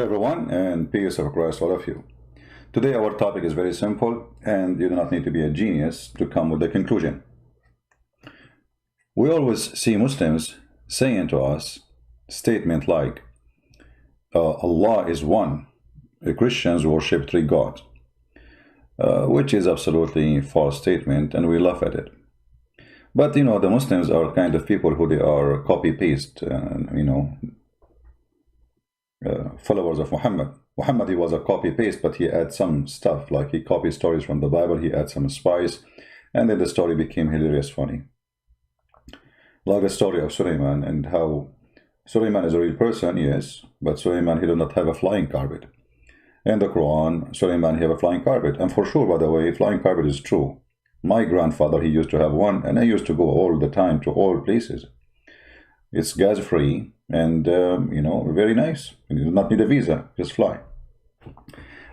everyone, and peace of Christ all of you. Today our topic is very simple, and you do not need to be a genius to come with the conclusion. We always see Muslims saying to us statement like, Allah is one. The Christians worship three gods, which is absolutely a false statement, and we laugh at it. But the Muslims are kind of people who they are copy-paste, followers of Muhammad. Muhammad, he was a copy-paste, but he adds some stuff, like he copies stories from the Bible, he adds some spice, and then the story became hilarious funny. Like the story of Suleiman, and how Suleiman is a real person, yes, but Suleiman, he did not have a flying carpet. In the Quran, Suleiman, he have a flying carpet, and for sure, by the way, flying carpet is true. My grandfather, he used to have one, and I used to go all the time to all places. It's gas-free, and, very nice. You do not need a visa, just fly.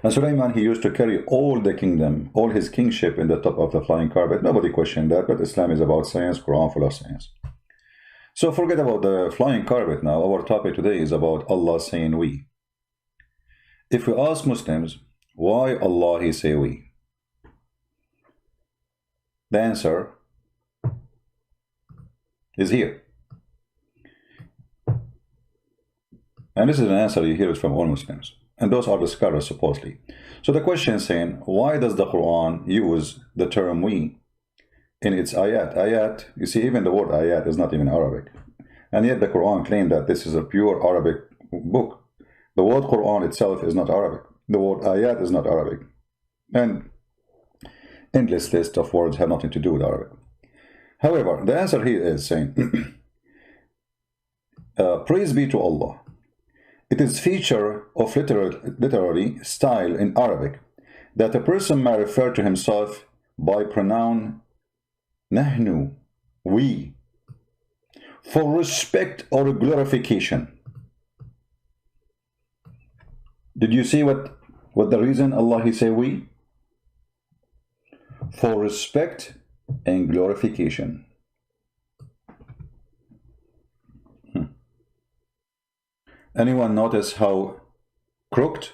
And Suleiman, he used to carry all the kingdom, all his kingship in the top of the flying carpet. Nobody questioned that, but Islam is about science, Quran full of science. So forget about the flying carpet now. Our topic today is about Allah saying we. If we ask Muslims, why Allah he say we? The answer is here. And this is an answer you hear it from all Muslims. And those are the scholars, supposedly. So the question is saying, why does the Quran use the term we in its ayat? Ayat, you see, even the word ayat is not even Arabic. And yet the Quran claimed that this is a pure Arabic book. The word Quran itself is not Arabic. The word ayat is not Arabic. And endless list of words have nothing to do with Arabic. However, the answer here is saying, praise be to Allah. It is feature of literary style in Arabic that a person may refer to himself by pronoun nahnu, we, for respect or glorification. Did you see what the reason Allah he say we? For respect and glorification. Anyone notice how crooked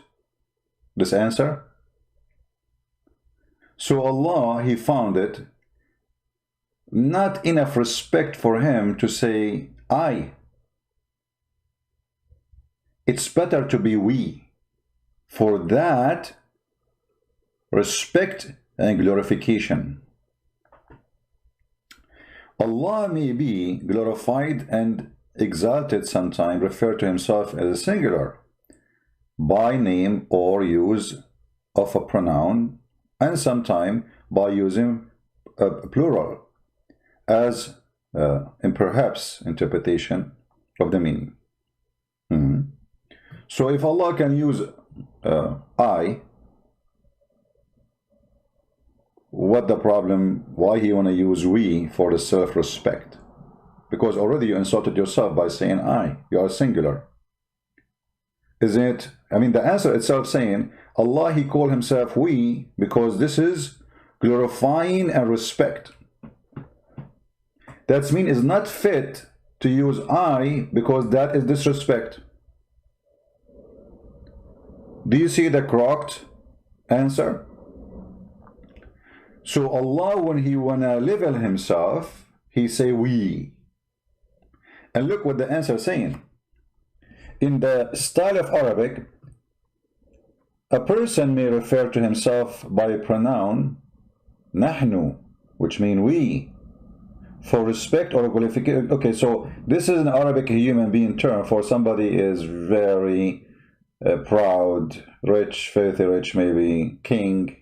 this answer? So Allah, he found it not enough respect for him to say I. It's better to be we. For that, respect and glorification. Allah may be glorified and exalted sometime, refer to himself as a singular by name or use of a pronoun, and sometime by using a plural as in perhaps interpretation of the meaning. So if Allah can use I, what the problem? Why he want to use we for the self-respect? Because already you insulted yourself by saying I. You are singular. Isn't it? I mean, the answer itself saying, Allah, he called himself we because this is glorifying and respect. That means it's not fit to use I because that is disrespect. Do you see the crooked answer? So Allah, when he wanna level himself, he say we. And look what the answer is saying. In the style of Arabic, a person may refer to himself by a pronoun nahnu, which means we, for respect or qualification. Okay, so this is an Arabic human being term for somebody is very proud, rich, filthy rich, maybe king,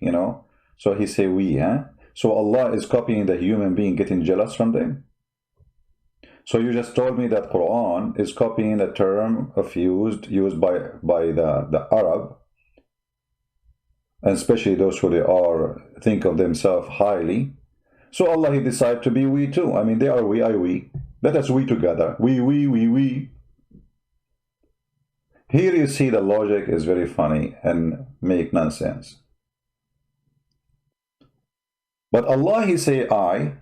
So he say we, huh? So Allah is copying the human being, getting jealous from them. So you just told me that Quran is copying a term of used by the Arab, and especially those who they are think of themselves highly. So Allah, he decided to be we too. I mean, they are we, I we. Let us we together. We. Here you see the logic is very funny and make nonsense. But Allah, he say I,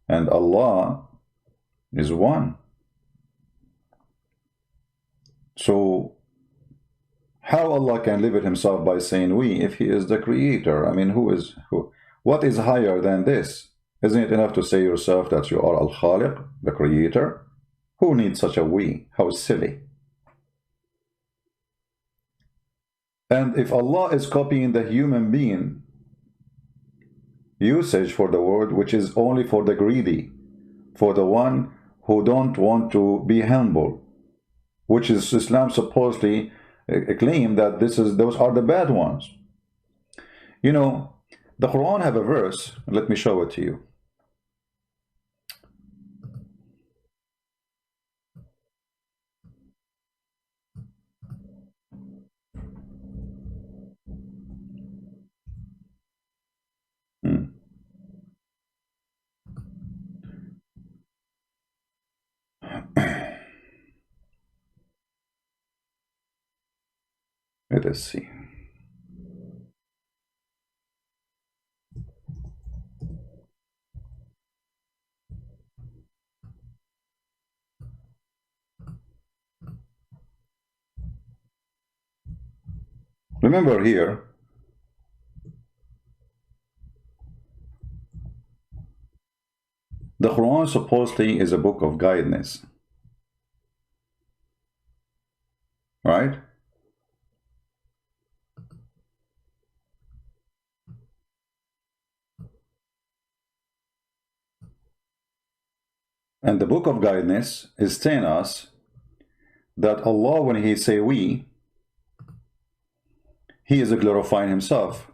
and Allah is one. So how Allah can limit himself by saying we if he is the creator? I mean, what is higher than this? Isn't it enough to say yourself that you are Al-Khaliq, the creator? Who needs such a we? How silly. And if Allah is copying the human being usage for the word, which is only for the greedy, for the one who don't want to be humble, which is Islam supposedly claim that those are the bad ones. You know, the Quran have a verse, let me show it to you. Let us see. Remember here, the Quran supposedly is a book of guidance, right? And the book of guidance is telling us that Allah, when he say we, he is glorifying himself.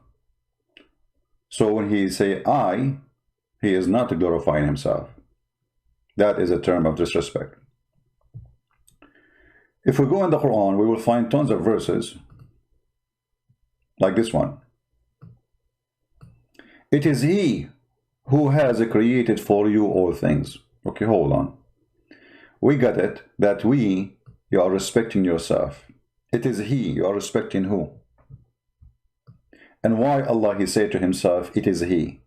So when he say I, he is not glorifying himself. That is a term of disrespect. If we go in the Quran, we will find tons of verses like this one. It is he who has created for you all things. Okay, hold on. We got it that you are respecting yourself. It is he, you are respecting who? And why Allah, he said to himself, it is he?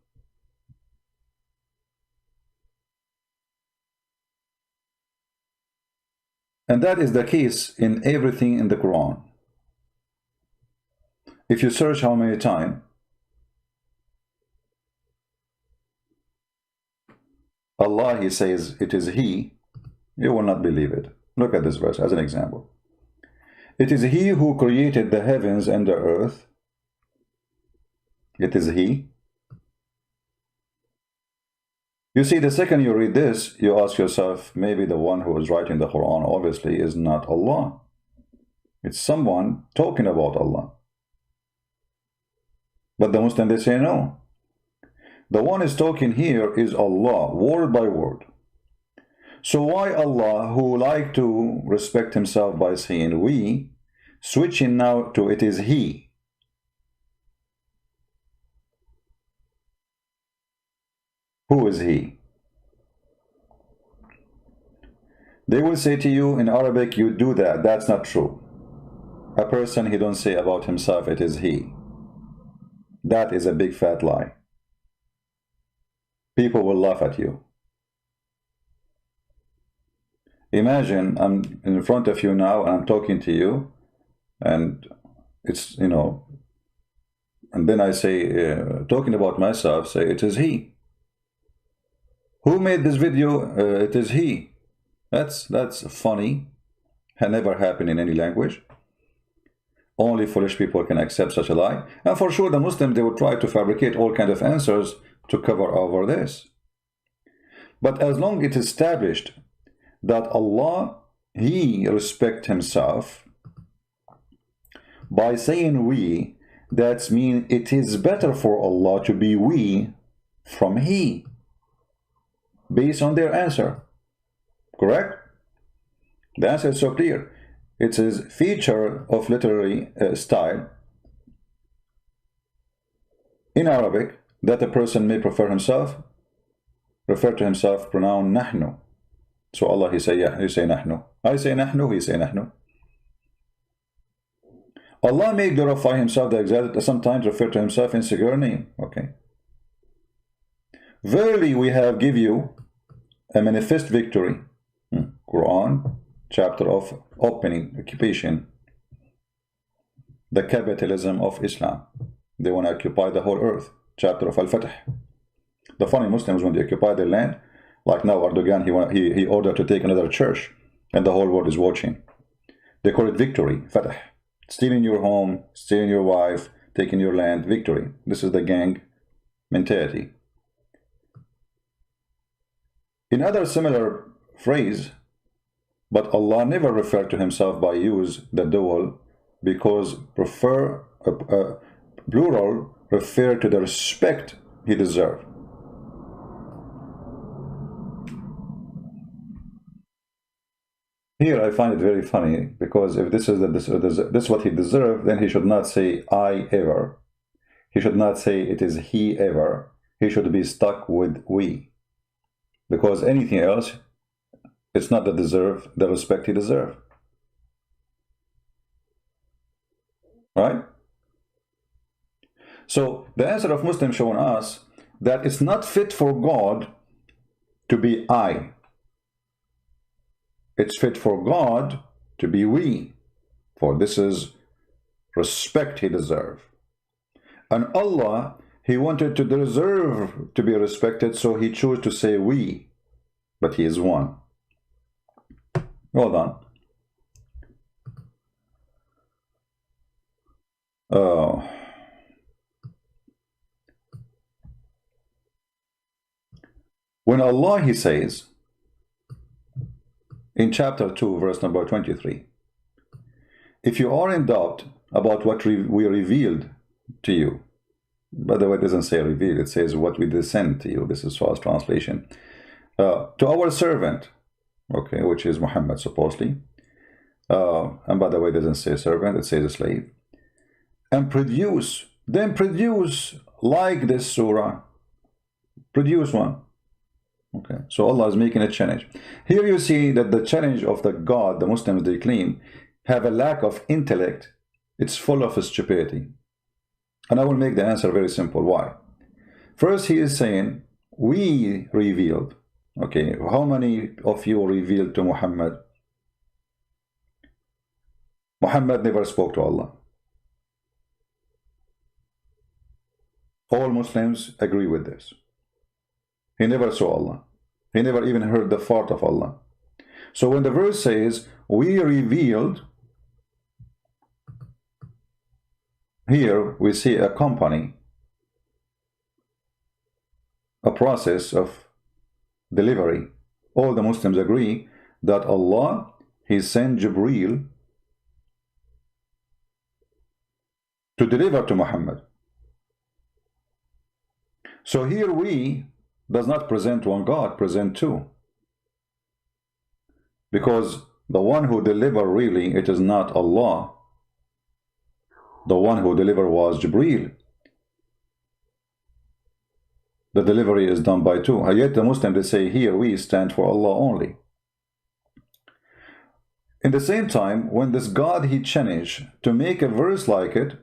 And that is the case in everything in the Quran. If you search how many times Allah, he says, it is he, you will not believe it. Look at this verse as an example. It is he who created the heavens and the earth. It is he. You see, the second you read this, you ask yourself, maybe the one who is writing the Quran obviously is not Allah. It's someone talking about Allah. But the Muslim, they say no. The one is talking here is Allah, word by word. So why Allah, who like to respect himself by saying we, switching now to it is he? Who is he? They will say to you in Arabic, you do that. That's not true. A person, he don't say about himself, it is he. That is a big fat lie. People will laugh at you. Imagine I'm in front of you now and I'm talking to you, and it's, you know, and then I say, talking about myself, say it is he. Who made this video? It is he. That's funny. Had never happened in any language. Only foolish people can accept such a lie. And for sure the Muslims, they will try to fabricate all kinds of answers to cover over this. But as long as it is established that Allah, he respects himself by saying we, that means it is better for Allah to be we from he, based on their answer. Correct? The answer is so clear. It is feature of literary style in Arabic that a person may refer to himself pronoun nahnu. So Allah, he say yeah, he say nahnu. I say nahnu, he say nahnu. Allah may glorify himself, the exalted, sometimes refer to himself in singular name. Okay. Verily we have give you a manifest victory. Quran chapter of opening, occupation, the capitalism of Islam. They want to occupy the whole earth, chapter of Al-Fatih. The funny Muslims, when they occupy their land, like now Erdogan, he ordered to take another church, and the whole world is watching. They call it victory, Fatah. Stealing your home, stealing your wife, taking your land, victory. This is the gang mentality. In other similar phrase, but Allah never referred to himself by use the dual, because plural refer to the respect he deserved. Here I find it very funny, because if this is what he deserved, then he should not say I ever. He should not say it is he ever. He should be stuck with we. Because anything else, it's not the respect he deserved. Right? So the answer of Muslims showing us that it's not fit for God to be I. It's fit for God to be we, for this is respect he deserves. And Allah, he wanted to deserve to be respected, so he chose to say we, but he is one. Hold on. When Allah, he says, in chapter 2, verse number 23, if you are in doubt about what we revealed to you, by the way, it doesn't say revealed, it says what we descend to you. This is fast translation. To our servant, okay, which is Muhammad supposedly. And by the way, it doesn't say servant, it says a slave. And then produce like this surah. Produce one. Okay, so Allah is making a challenge. Here you see that the challenge of the God, the Muslims they claim, have a lack of intellect. It's full of stupidity. And I will make the answer very simple. Why? First, he is saying, we revealed. Okay, how many of you revealed to Muhammad? Muhammad never spoke to Allah. All Muslims agree with this. He never saw Allah. He never even heard the fart of Allah. So when the verse says, we revealed, here we see a company, a process of delivery. All the Muslims agree that Allah, he sent Jibreel to deliver to Muhammad. So here we does not present one God, present two. Because the one who delivered really, it is not Allah. The one who delivered was Jibreel. The delivery is done by two. Yet the Muslims, they say here we stand for Allah only. In the same time, when this God he changed to make a verse like it,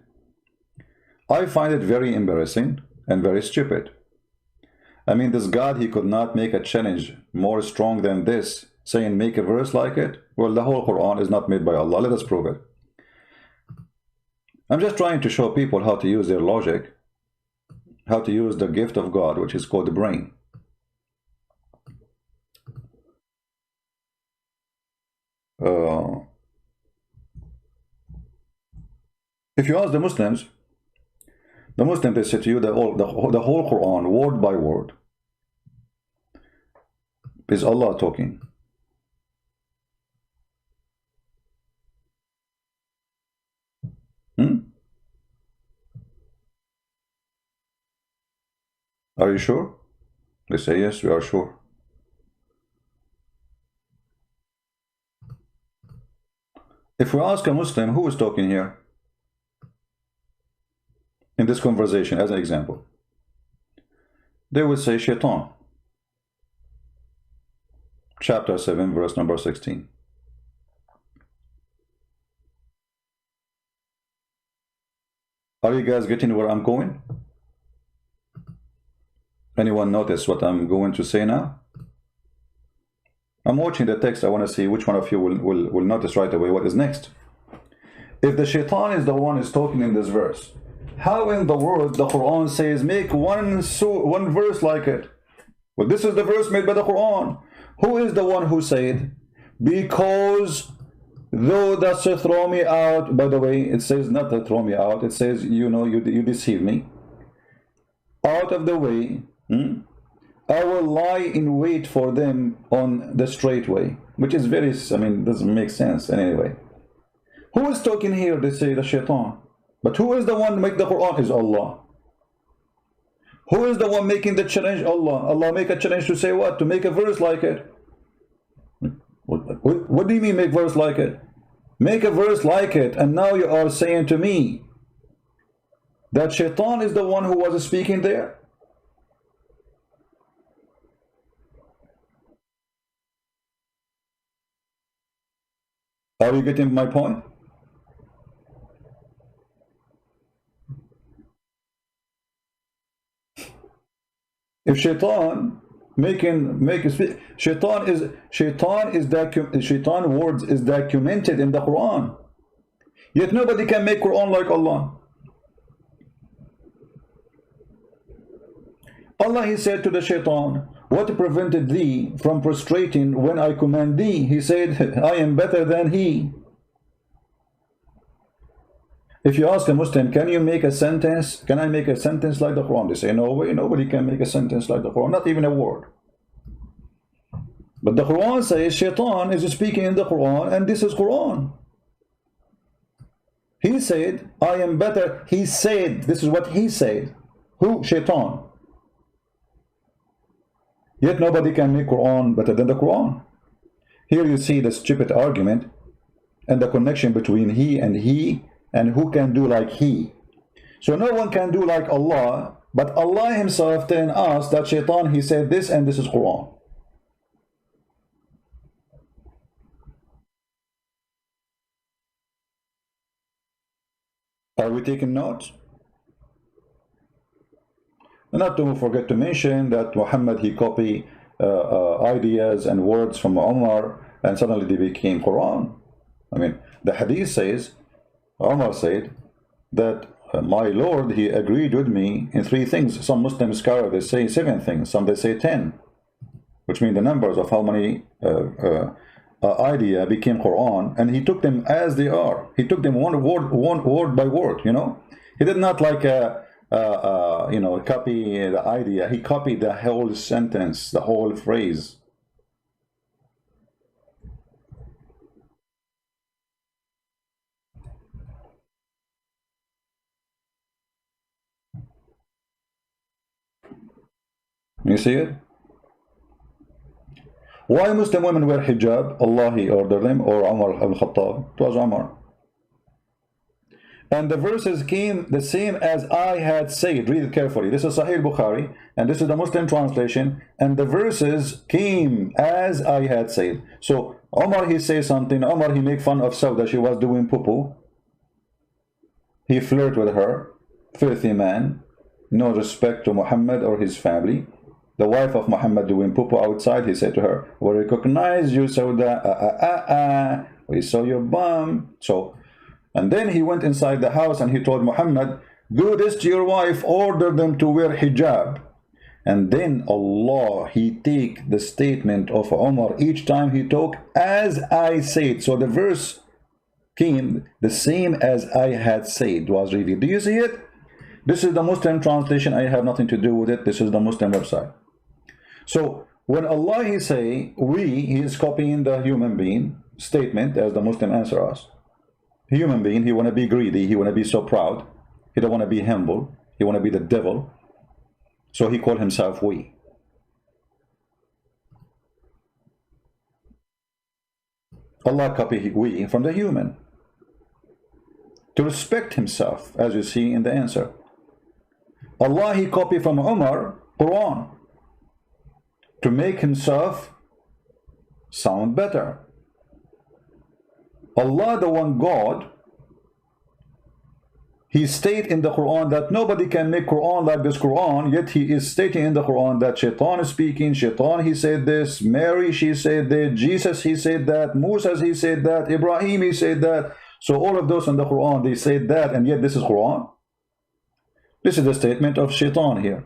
I find it very embarrassing and very stupid. I mean, this God, he could not make a challenge more strong than this, saying make a verse like it. Well, the whole Quran is not made by Allah. Let us prove it. I'm just trying to show people how to use their logic, how to use the gift of God, which is called the brain. If you ask the Muslims, they say to you that the whole Quran, word by word, is Allah talking. Are you sure? They say yes, we are sure. If we ask a Muslim who is talking here in this conversation as an example, they would say Shaitan. Chapter 7, verse number 16. Are you guys getting where I'm going? Anyone notice what I'm going to say now? I'm watching the text. I want to see which one of you will notice right away what is next. If the shaitan is the one who's talking in this verse, how in the world the Quran says make one verse like it? Well, this is the verse made by the Quran. Who is the one who said, because though thou shalt throw me out, by the way, it says not to throw me out, it says, you know, you deceive me, out of the way, I will lie in wait for them on the straight way, which is very, I mean, doesn't make sense anyway. Who is talking here? They say the shaitan. But who is the one make the Quran? Is Allah. Who is the one making the challenge? Allah. Allah make a challenge to say what? To make a verse like it. What do you mean make verse like it? Make a verse like it, and now you are saying to me that shaitan is the one who was speaking there? Are you getting my point? If shaitan shaitan words is documented in the Quran, yet nobody can make Quran like Allah. Allah, he said to the shaitan, what prevented thee from prostrating when I command thee? He said, I am better than he. If you ask a Muslim, can you make a sentence? Can I make a sentence like the Quran? They say, no way, nobody can make a sentence like the Quran, not even a word. But the Quran says shaitan is speaking in the Quran, and this is Quran. He said, I am better. He said, this is what he said. Who? Shaitan. Yet nobody can make Quran better than the Quran. Here you see the stupid argument and the connection between he, and who can do like he. So no one can do like Allah, but Allah himself telling us that shaitan, he said this, and this is Quran. Are we taking notes? Not to forget to mention that Muhammad, he copied ideas and words from Umar, and suddenly they became Quran. I mean, the hadith says, Umar said that my Lord, he agreed with me in 3 things. Some Muslim scholars, they say 7 things, some they say 10, which mean the numbers of how many idea became Quran, and he took them as they are. He took them one word by word, you know. He did not like you know, copy the idea. He copied the whole sentence, the whole phrase. You see it? Why Muslim women wear hijab? Allah, he ordered them, or Umar al-Khattab? It was Umar. And the verses came the same as I had said. Read it carefully. This is Sahih Bukhari, and this is the Muslim translation. And the verses came as I had said. So Umar, he says something. Umar, he make fun of Sauda. She was doing poo-poo. He flirted with her. Filthy man. No respect to Muhammad or his family. The wife of Muhammad doing poo-poo outside. He said to her, we recognize you, Sauda. We saw your bum. So, and then he went inside the house and he told Muhammad, do this to your wife, order them to wear hijab. And then Allah, he take the statement of Umar each time he talked, as I said. So the verse came the same as I had said was revealed. Do you see it? This is the Muslim translation. I have nothing to do with it. This is the Muslim website. So when Allah, he say we, he is copying the human being statement as the Muslim answer us. Human being, he want to be greedy, he want to be so proud, he don't want to be humble, he want to be the devil, so he called himself we. Allah copied we from the human to respect himself, as you see in the answer. Allah, he copied from Umar Quran to make himself sound better. Allah, the one God, he states in the Quran that nobody can make Quran like this Quran, yet he is stating in the Quran that Shaitan is speaking, Shaitan he said this, Mary she said that, Jesus he said that, Moses he said that, Ibrahim he said that. So all of those in the Quran, they said that, and yet this is Quran. This is the statement of Shaitan here,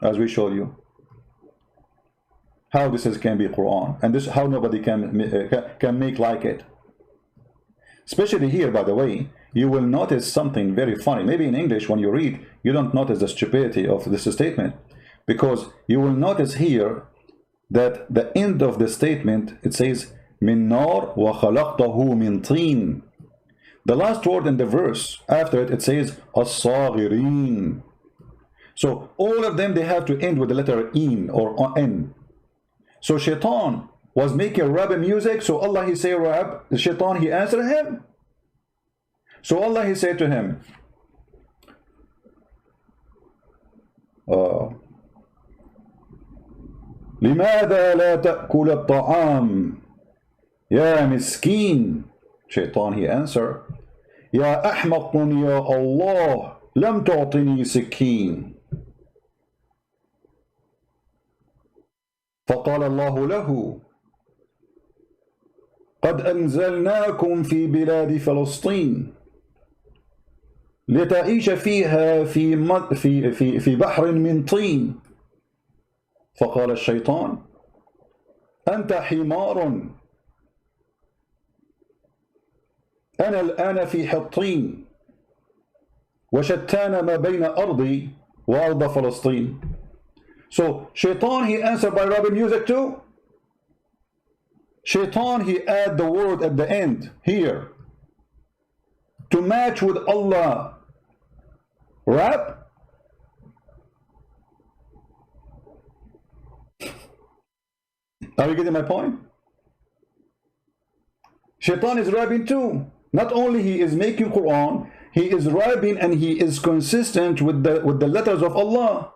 as we showed you. How this can be Quran, and this how nobody can make like it. Especially here, by the way, you will notice something very funny. Maybe in English, when you read, you don't notice the stupidity of this statement, because you will notice here that the end of the statement, it says, min nar wa khalaqtahu min tin. The last word in the verse, after it, it says, as-saghirin. So all of them, they have to end with the letter in or n. So Shaitan was making rap music, so Allah he say rap, Shaitan he answered him. So Allah he said to him, لماذا لا تأكل الطعام يا مسكين. Shaitan he answered, يا أحمق يا الله لم تعطني سكين. فقال الله له قد أنزلناكم في بلاد فلسطين لتعيش فيها في بحر من طين. فقال الشيطان أنت حمار أنا الآن في حطين وشتان ما بين أرضي وأرض فلسطين. So Shaitan he answered by rapping music too. Shaitan he add the word at the end here to match with Allah rap. Are you getting my point? Shaitan is rapping too. Not only he is making Quran, he is rapping and he is consistent with the letters of Allah.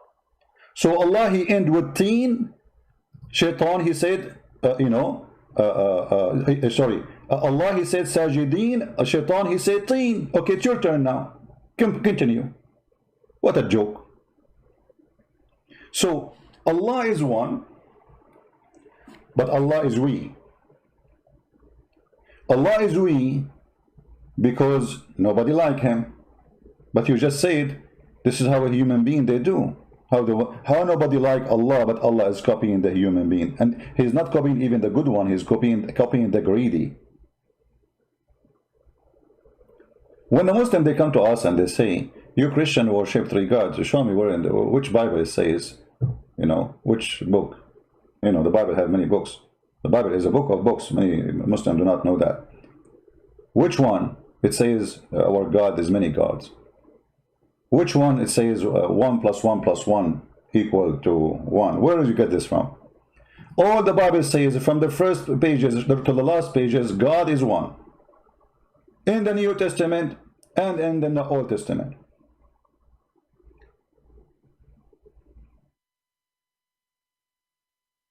So Allah he end with teen. Shaitan he said Allah he said sajideen. Shaitan he said teen. Okay, it's your turn now. Continue. What a joke. So Allah is one, but Allah is we. Allah is we because nobody like him. But you just said this is how a human being they do. How nobody like Allah, but Allah is copying the human being, and he's not copying even the good one. He's copying the greedy. When the Muslims they come to us and they say, "You Christian worship three gods," show me where in which Bible it says, which book. The Bible has many books. The Bible is a book of books. Many Muslims do not know that. Which one it says our God is many gods? Which one it says 1 + 1 + 1 equal to 1? Where did you get this from? All the Bible says from the first pages to the last pages, God is one. In the New Testament and in the Old Testament.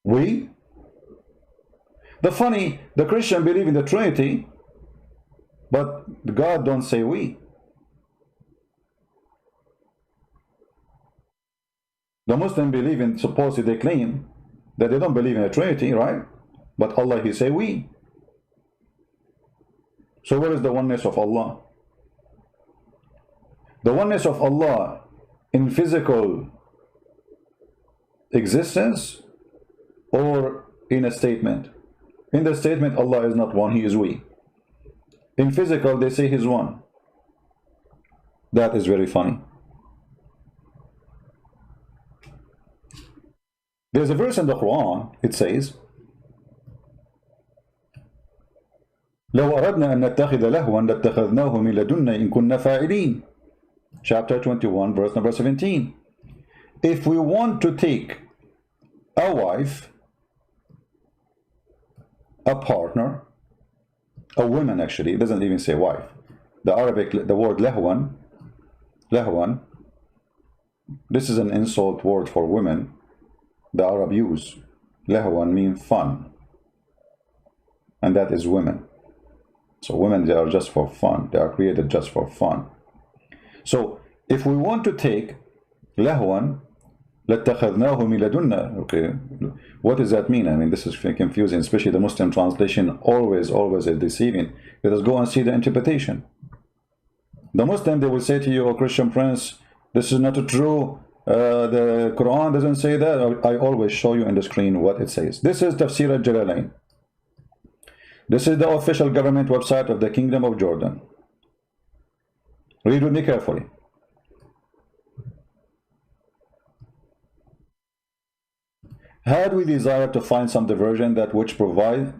We? The Christian believe in the Trinity, but God don't say we. The Muslim believe in, supposedly they claim that they don't believe in a Trinity, right? But Allah, he say we. So where is the oneness of Allah? The oneness of Allah in physical existence or in a statement? In the statement, Allah is not one, he is we. In physical, they say he's one. That is very funny. There's a verse in the Quran, it says, لو أردنا أن نتخذ لهوا لاتخذناه من لدنا إن كنا فاعلين. Chapter 21, verse number 17. If we want to take a wife, a partner, a woman actually, it doesn't even say wife. The Arabic, the word lahwan, this is an insult word for women. The Arab use. Lahwan means fun. And that is women. So women, they are just for fun. They are created just for fun. So if we want to take لهوا لاتخذناه من لدنا, okay, what does that mean? I mean, this is confusing, especially the Muslim translation always is deceiving. Let us go and see the interpretation. The Muslim, they will say to you, oh Christian Prince, this is not true. The Quran doesn't say that. I always show you on the screen what it says. This is Tafsir al-Jalalain. This is the official government website of the Kingdom of Jordan. Read with me carefully. Had we desired to find some diversion that which provide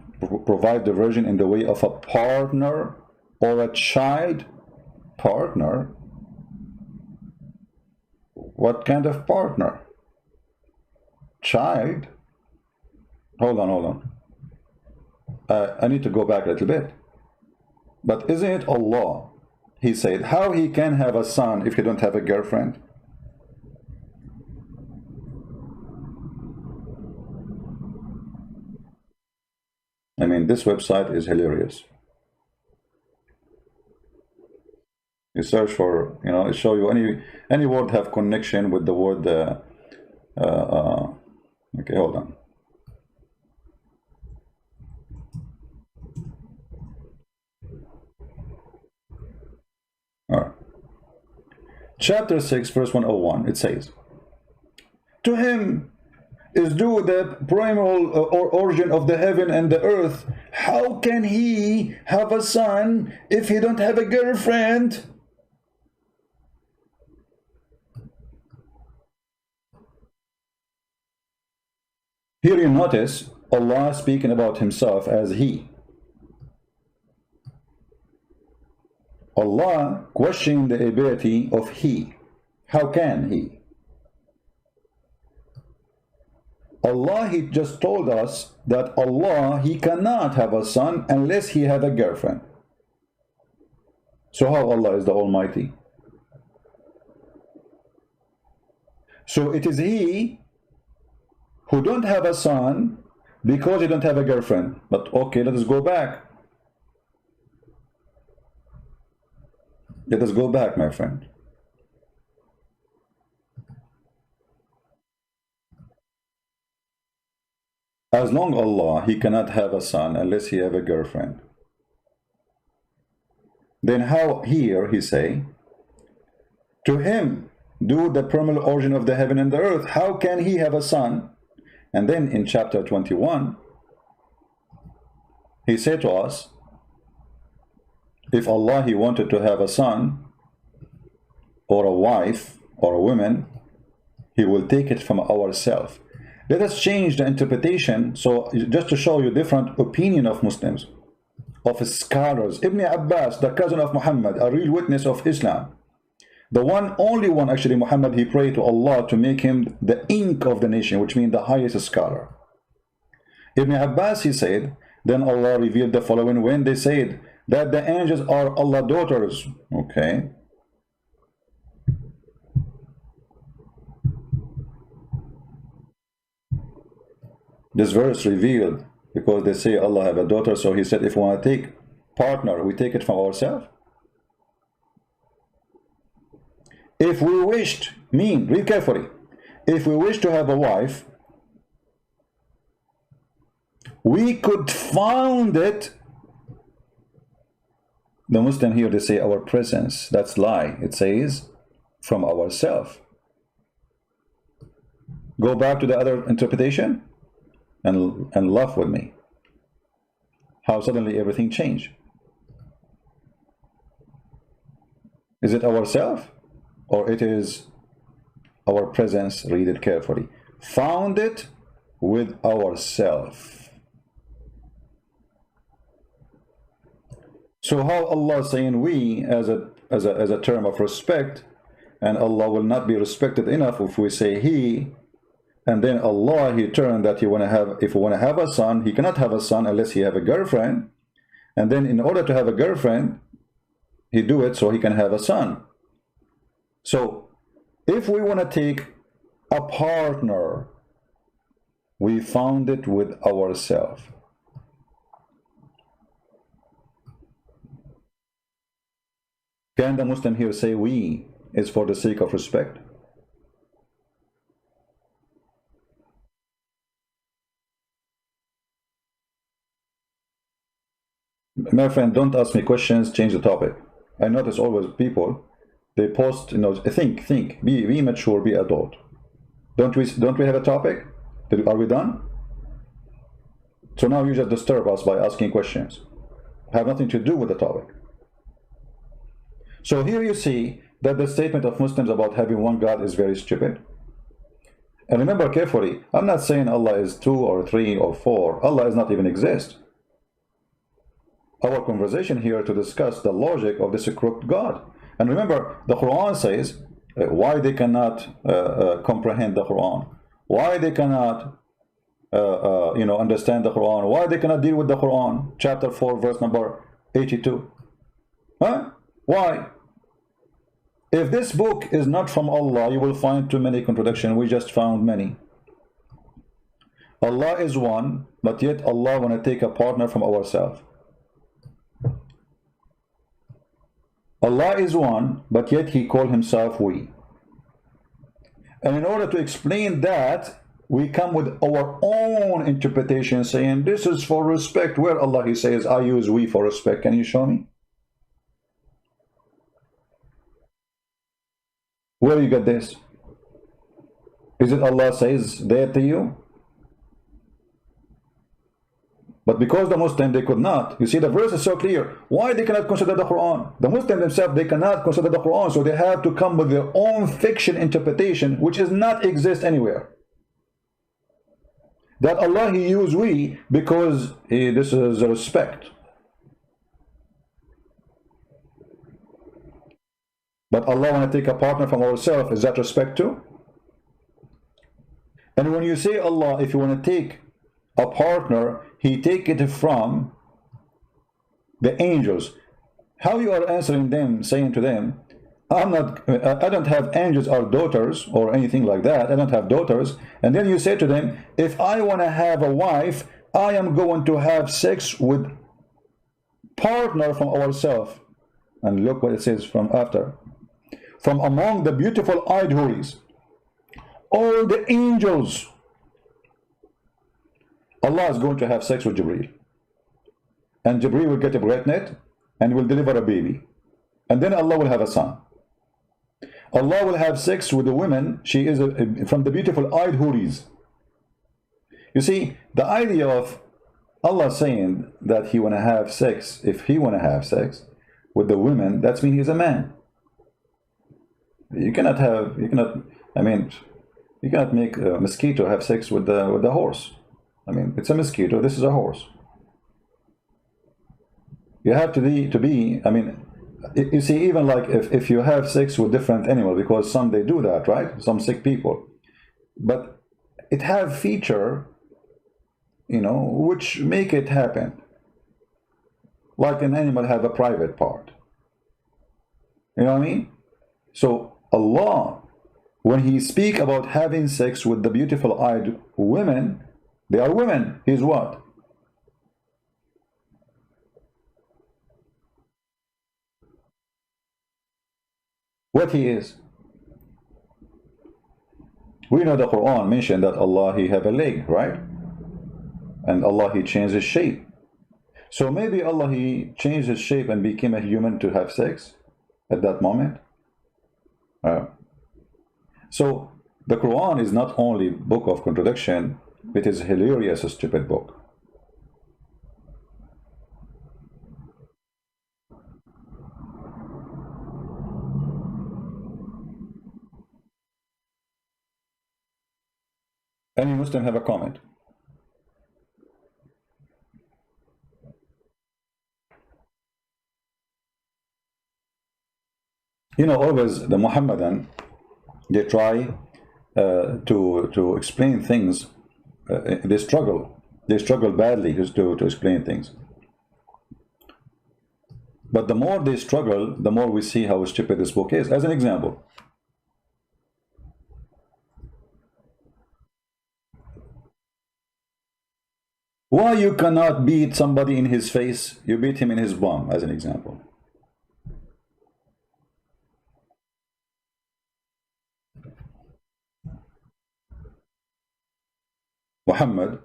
diversion in the way of a partner or a child? Partner? What kind of partner? Child? Hold on. I need to go back a little bit. But isn't it Allah? He said, how he can have a son if he don't have a girlfriend? I mean, this website is hilarious. You search for, you know, it show you any word have connection with the word. Okay, hold on. All right. Chapter 6, verse 101. It says, "To him is due the primal origin of the heaven and the earth. How can he have a son if he don't have a girlfriend?" Here you notice Allah speaking about himself as he. Allah questioning the ability of he. How can he? Allah, he just told us that Allah, he cannot have a son unless he have a girlfriend. So how Allah is the Almighty? So it is he who don't have a son because he don't have a girlfriend. But okay, let us go back. Let us go back, my friend. As long Allah, he cannot have a son unless he have a girlfriend. Then how here he say, to him due the primal origin of the heaven and the earth, how can he have a son? And then in chapter 21, he said to us, if Allah, he wanted to have a son or a wife or a woman, he will take it from ourselves. Let us change the interpretation, so just to show you different opinion of Muslims, of scholars. Ibn Abbas, the cousin of Muhammad, a real witness of Islam, the only one actually, Muhammad, he prayed to Allah to make him the ink of the nation, which means the highest scholar. Ibn Abbas, he said, then Allah revealed the following when they said that the angels are Allah's daughters. Okay. This verse revealed because they say Allah have a daughter, so he said if we want to take partner, we take it from ourselves. If we wished, read carefully, if we wish to have a wife, we could found it. The Muslim here, they say our presence. That's lie. It says from ourselves. Go back to the other interpretation and laugh with me. How suddenly everything changed. Is it ourselves? Or it is our presence? Read it carefully. Found it with ourselves. So how Allah saying we as a term of respect, and Allah will not be respected enough if we say he, and then Allah, he turned that if we want to have a son, he cannot have a son unless he have a girlfriend, and then in order to have a girlfriend, he do it so he can have a son. So if we want to take a partner, we found it with ourselves. Can the Muslim here say we is for the sake of respect? My friend, don't ask me questions, change the topic. I notice always people, they post, think, be mature, be adult. Don't we have a topic? Are we done? So now you just disturb us by asking questions. Have nothing to do with the topic. So here you see that the statement of Muslims about having one God is very stupid. And remember carefully, I'm not saying Allah is 2 or 3 or 4. Allah does not even exist. Our conversation here to discuss the logic of this crooked God. And remember, the Quran says why they cannot comprehend the Quran, why they cannot understand the Quran, why they cannot deal with the Quran. Chapter 4, verse number 82. Huh? Why? If this book is not from Allah, you will find too many contradictions. We just found many. Allah is one, but yet Allah want to take a partner from ourselves. Allah is one, but yet He called Himself we. And in order to explain that, we come with our own interpretation saying this is for respect. Where Allah He says, I use we for respect. Can you show me? Where you get this? Is it Allah says there to you? But because the Muslim, they could not. You see, the verse is so clear. Why they cannot consider the Quran? The Muslims themselves, they cannot consider the Quran, so they have to come with their own fiction interpretation, which does not exist anywhere. That Allah, He used we because this is a respect. But Allah want to take a partner from ourselves, is that respect too? And when you say Allah, if you want to take a partner, He take it from the angels. How you are answering them, saying to them, I don't have angels or daughters or anything like that. I don't have daughters. And then you say to them, if I want to have a wife, I am going to have sex with partner from ourselves. And look what it says from after. From among the beautiful eyed houris, all the angels, Allah is going to have sex with Jibreel. And Jibreel will get a pregnant and will deliver a baby. And then Allah will have a son. Allah will have sex with a woman. She is from the beautiful eyed houris. You see, the idea of Allah saying that He want to have sex, if He want to have sex with the women, that means He's a man. You cannot make a mosquito have sex with the horse. I mean, it's a mosquito, this is a horse. You have to be, I mean, you see, even like if you have sex with different animals, because some they do that, right? Some sick people. But it have feature, which make it happen. Like an animal have a private part. You know what I mean? So Allah, when He speak about having sex with the beautiful eyed women, they are women. He's what? What He is. We know the Quran mentioned that Allah, He have a leg, right? And Allah, He changed His shape. So maybe Allah, He changed His shape and became a human to have sex at that moment. So the Quran is not only book of contradiction, it is hilarious, a stupid book. Any Muslim have a comment? Always the Muhammadan, they try to explain things. They struggle badly to explain things. But the more they struggle, the more we see how stupid this book is. As an example, why you cannot beat somebody in his face? You beat him in his bum, as an example. Muhammad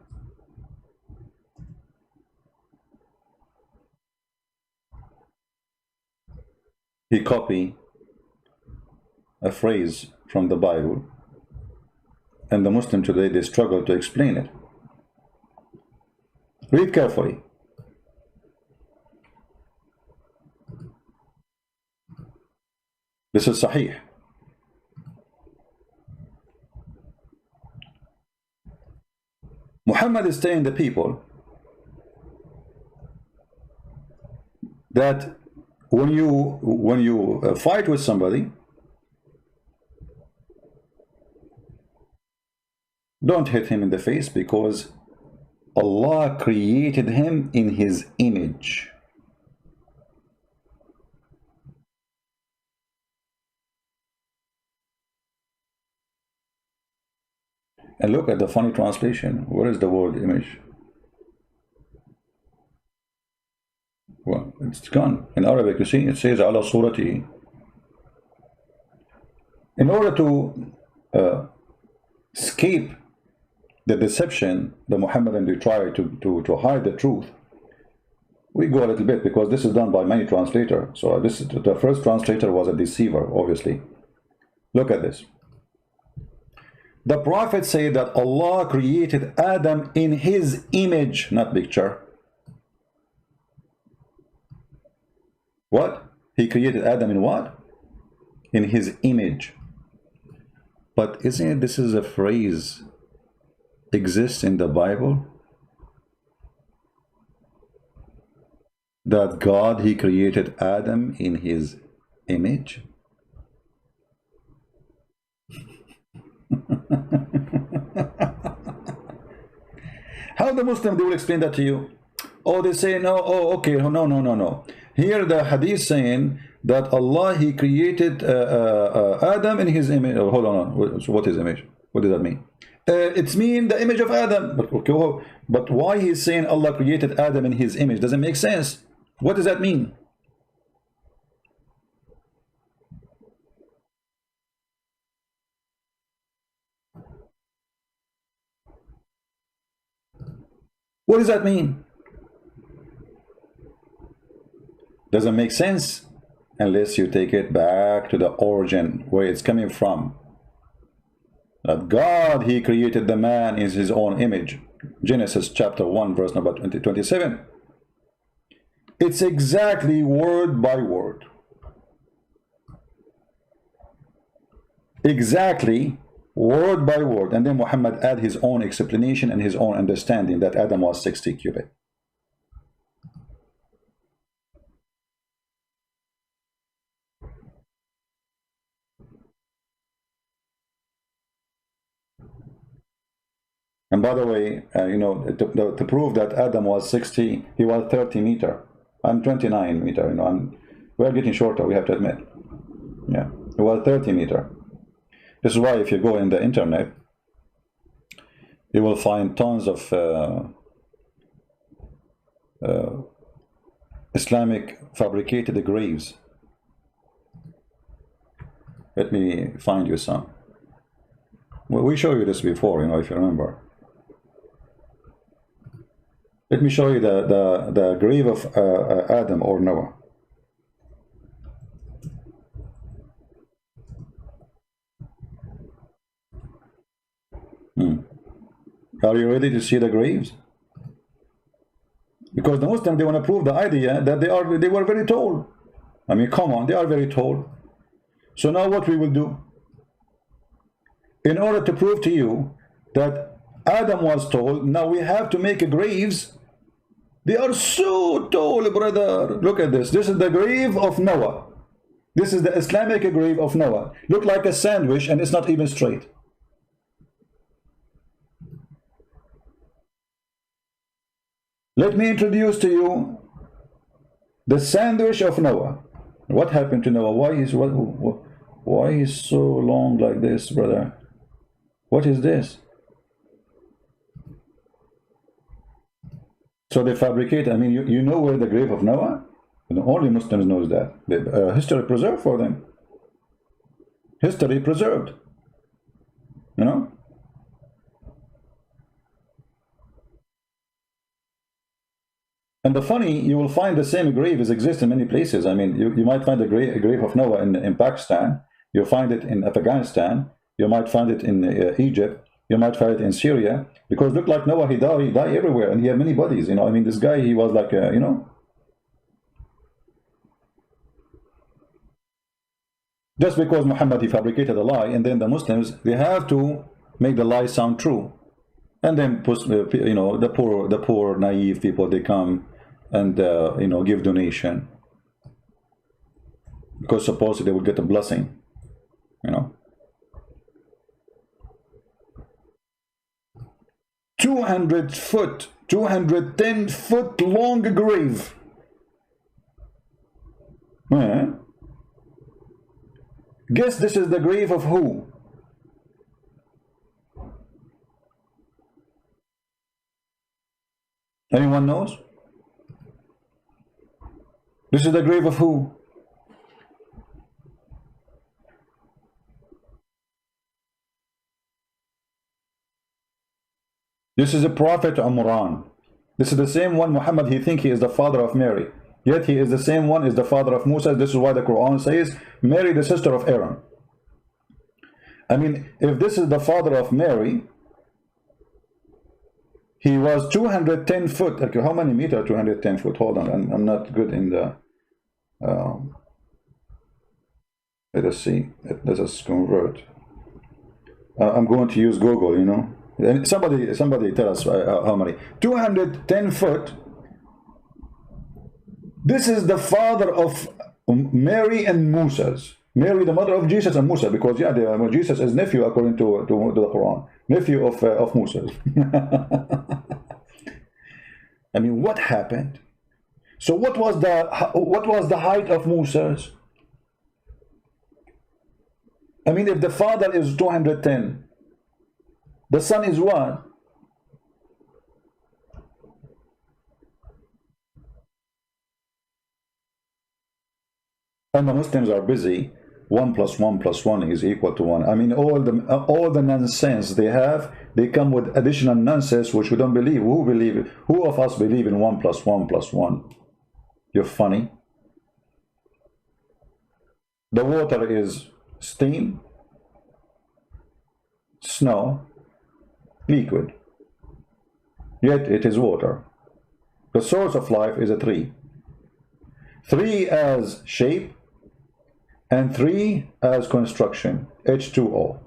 he copied a phrase from the Bible, and the Muslim today, they struggle to explain it. Read carefully. This is Sahih. Muhammad is telling the people that when you fight with somebody, don't hit him in the face, because Allah created him in his image. And look at the funny translation. Where is the word image? Well, it's gone. In Arabic, you see, it says ala surati. In order to escape the deception, the Muhammadan, they try to hide the truth. We go a little bit, because this is done by many translators. So the first translator was a deceiver, obviously. Look at this. The Prophet said that Allah created Adam in his image, not picture. What? He created Adam in what? In his image. But isn't it, this is a phrase exists in the Bible? That God, he created Adam in his image? How the Muslim, they will explain that to you? Oh, they say, no, oh, okay, no. Here the hadith saying that Allah, he created Adam in his image. Oh, hold on. So what is image? What does that mean? It's mean the image of Adam. But, okay, but why he's saying Allah created Adam in his image? Doesn't make sense. What does that mean? What does that mean? Doesn't make sense unless you take it back to the origin, where it's coming from. That God, he created the man in his own image. Genesis chapter 1, verse number 27. It's exactly word by word. Exactly word by word. And then Muhammad add his own explanation and his own understanding that Adam was 60 cubit. And by the way, you know, to prove that Adam was 60, he was 30 meter. I'm 29 meter, you know, we're getting shorter, we have to admit. Yeah, he was 30 meter. This is why if you go in the internet, you will find tons of Islamic fabricated graves. Let me find you some. Well, we showed you this before, you know, if you remember. Let me show you the grave of Adam or Noah. Are you ready to see the graves? Because the Muslims, they want to prove the idea that they were very tall. I mean, come on, they are very tall. So now what we will do? In order to prove to you that Adam was tall, now we have to make graves. They are so tall, brother. Look at this. This is the grave of Noah. This is the Islamic grave of Noah. Look like a sandwich, and it's not even straight. Let me introduce to you the sandwich of Noah. What happened to Noah? Why is so long like this, brother? What is this? So they fabricate. I mean, you know where the grave of Noah? Only Muslims knows that. History preserved for them. History preserved. You know. And the funny, you will find the same grave is exist in many places. I mean, you might find a grave of Noah in Pakistan. You'll find it in Afghanistan. You might find it in Egypt. You might find it in Syria. Because look like Noah, he died everywhere, and he had many bodies. You know, I mean, this guy, he was like, you know. Just because Muhammad, he fabricated a lie, and then the Muslims, they have to make the lie sound true. And then, you know, the poor, naive people, they come and, you know, give donation. Because supposedly they will get a blessing, you know. 200 foot, 210 foot long grave. Guess this is the grave of who? Anyone knows? This is the grave of who? This is a prophet Umran. This is the same one Muhammad, he thinks he is the father of Mary. Yet he is the same one, is the father of Musa. This is why the Quran says, Mary, the sister of Aaron. I mean, if this is the father of Mary, he was 210 foot. Okay, how many meters? 210 foot. Hold on, I'm not good in the... let us see. Let us convert. I'm going to use Google, you know. And somebody tell us how many. 210 foot. This is the father of Mary and Moses. Mary, the mother of Jesus and Musa, because yeah, Jesus is nephew according to the Quran, nephew of Moses. I mean, what happened? So what was the height of Moses? I mean, if the father is 210, the son is what? And the Muslims are busy. 1 + 1 + 1 is equal to 1. I mean, all the nonsense they have, they come with additional nonsense which we don't believe. Who of us believe in 1 + 1 + 1? You're funny. The water is steam, snow, liquid. Yet it is water. The source of life is a tree. 3 as shape, and 3 as construction, H2O.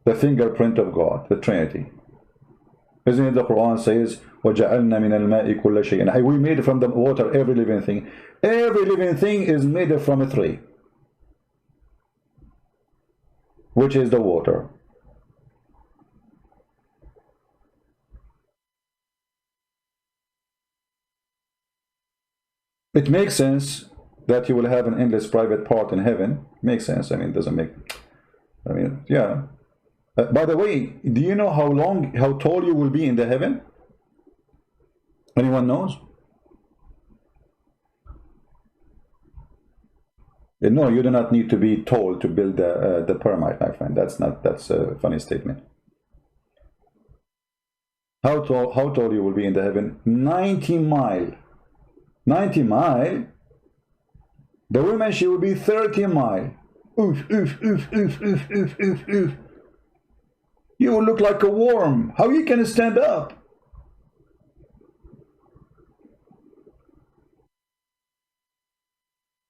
The fingerprint of God, the Trinity. Isn't it the Quran says, وَجَعَلْنَا مِنَ الْمَاءِ كُلَّ شَيْءٍ. We made from the water every living thing. Every living thing is made from a tree, which is the water. It makes sense that you will have an endless private part in heaven. Makes sense. I mean, it doesn't make... I mean, yeah. By the way, do you know how tall you will be in the heaven? Anyone knows? No, you do not need to be tall to build the pyramid, my friend. That's a funny statement. How tall you will be in the heaven? 90 miles. 90 miles. The woman, she will be 30 miles. Oof, oof, oof, oof, oof, oof, oof, oof. You will look like a worm. How you can stand up?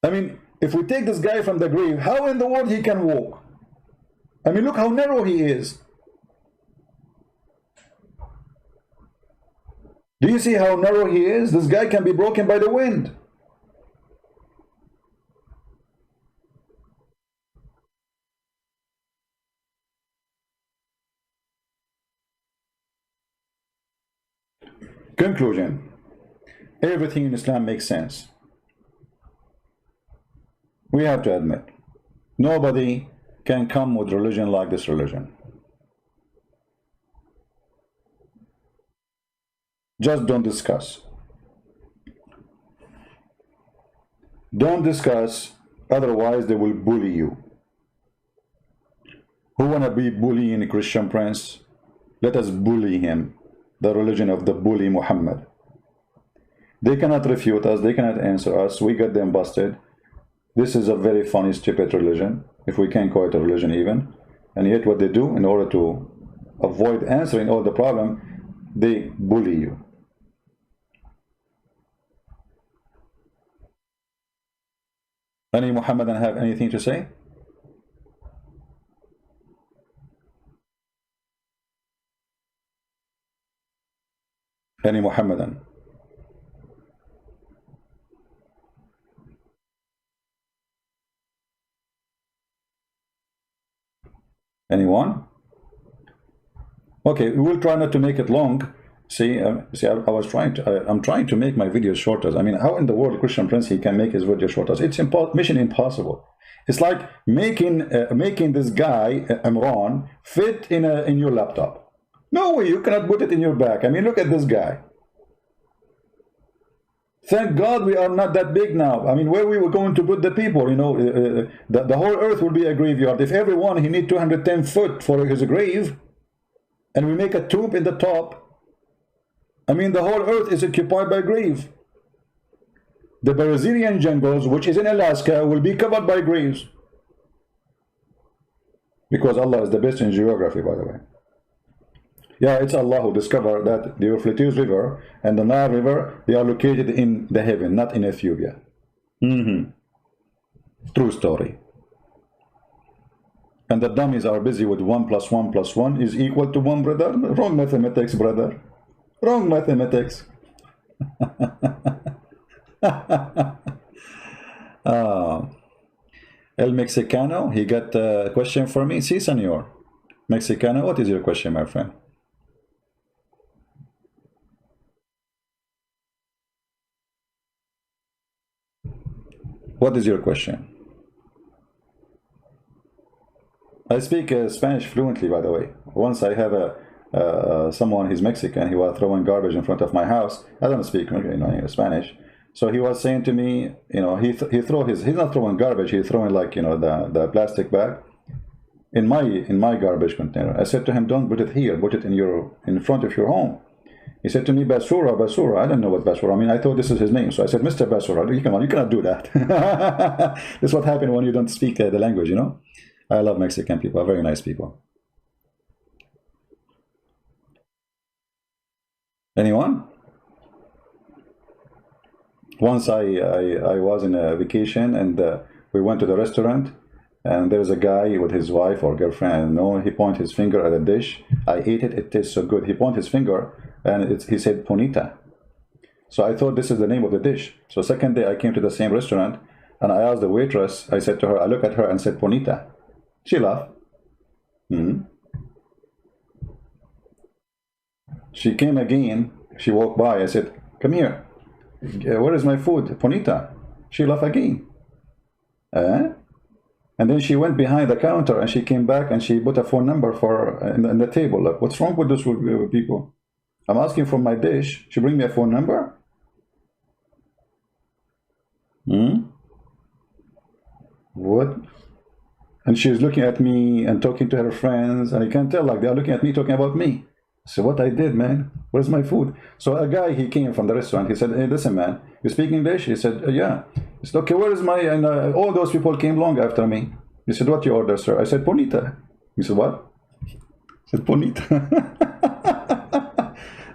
I mean, if we take this guy from the grave, how in the world he can walk? I mean, look how narrow he is. Do you see how narrow he is? This guy can be broken by the wind. Conclusion. Everything in Islam makes sense. We have to admit, nobody can come with religion like this religion. Just don't discuss. Don't discuss, otherwise they will bully you. Who wanna be bullying a Christian prince? Let us bully him. the religion of the bully Muhammad. They cannot refute us, they cannot answer us, we got them busted. This is a very funny, stupid religion, if we can call it a religion even. And yet what they do, in order to avoid answering all the problem, they bully you. Any Muhammadan have anything to say? Any Muhammadan? Anyone? Okay, we will try not to make it long. See, I was trying to. I'm trying to make my videos shorter. I mean, how in the world Christian Prince he can make his video shorter? It's mission impossible. It's like making this guy Imran fit in your laptop. No way, you cannot put it in your back. I mean, look at this guy. Thank God we are not that big now. I mean, where we were going to put the people, you know, the whole earth will be a graveyard. If everyone he need 210 foot for his grave, and we make a tomb in the top. I mean, the whole earth is occupied by grave. The Brazilian jungles, which is in Alaska, will be covered by graves. Because Allah is the best in geography, by the way. Yeah, it's Allah who discovered that the Euphrates River and the Nile River, they are located in the heaven, not in Ethiopia. True story. And the dummies are busy with 1 + 1 + 1 is equal to 1, brother. Wrong mathematics, brother. Wrong mathematics. El Mexicano, he got a question for me. Si, senor. Mexicano, what is your question, my friend? What is your question? I speak Spanish fluently, by the way. Once I have someone, he's Mexican, he was throwing garbage in front of my house. I don't speak Spanish. So he was saying to me, you know, he's not throwing garbage, he's throwing like, you know, the plastic bag in my garbage container. I said to him, don't put it here, put it in front of your home. He said to me, Basura, Basura. I don't know what Basura. I mean, I thought this is his name. So I said, Mr. Basura, come on, you cannot do that. This is what happens when you don't speak the language, you know. I love Mexican people, very nice people. Anyone? Once I was in a vacation and we went to the restaurant and there's a guy with his wife or girlfriend, I don't know, he pointed his finger at a dish. I ate it, it tastes so good. He pointed his finger and he said Ponita. So I thought this is the name of the dish. So second day I came to the same restaurant and I asked the waitress, I said to her, I looked at her and said Ponita. She laughed. She came again. She walked by. I said, come here. Where is my food? Ponita. She laughed again. And then she went behind the counter and she came back and she put a phone number for in the table. Like, what's wrong with those people? I'm asking for my dish. She bring me a phone number? What? And she's looking at me and talking to her friends, and you can tell like they are looking at me talking about me. So what I did, man, where's my food? So a guy, he came from the restaurant. He said, hey, listen, man, you speak English? He said, yeah. He said, okay, where is my, and all those people came long after me. He said, what you order, sir? I said, Ponita. He said, what? I said, Ponita.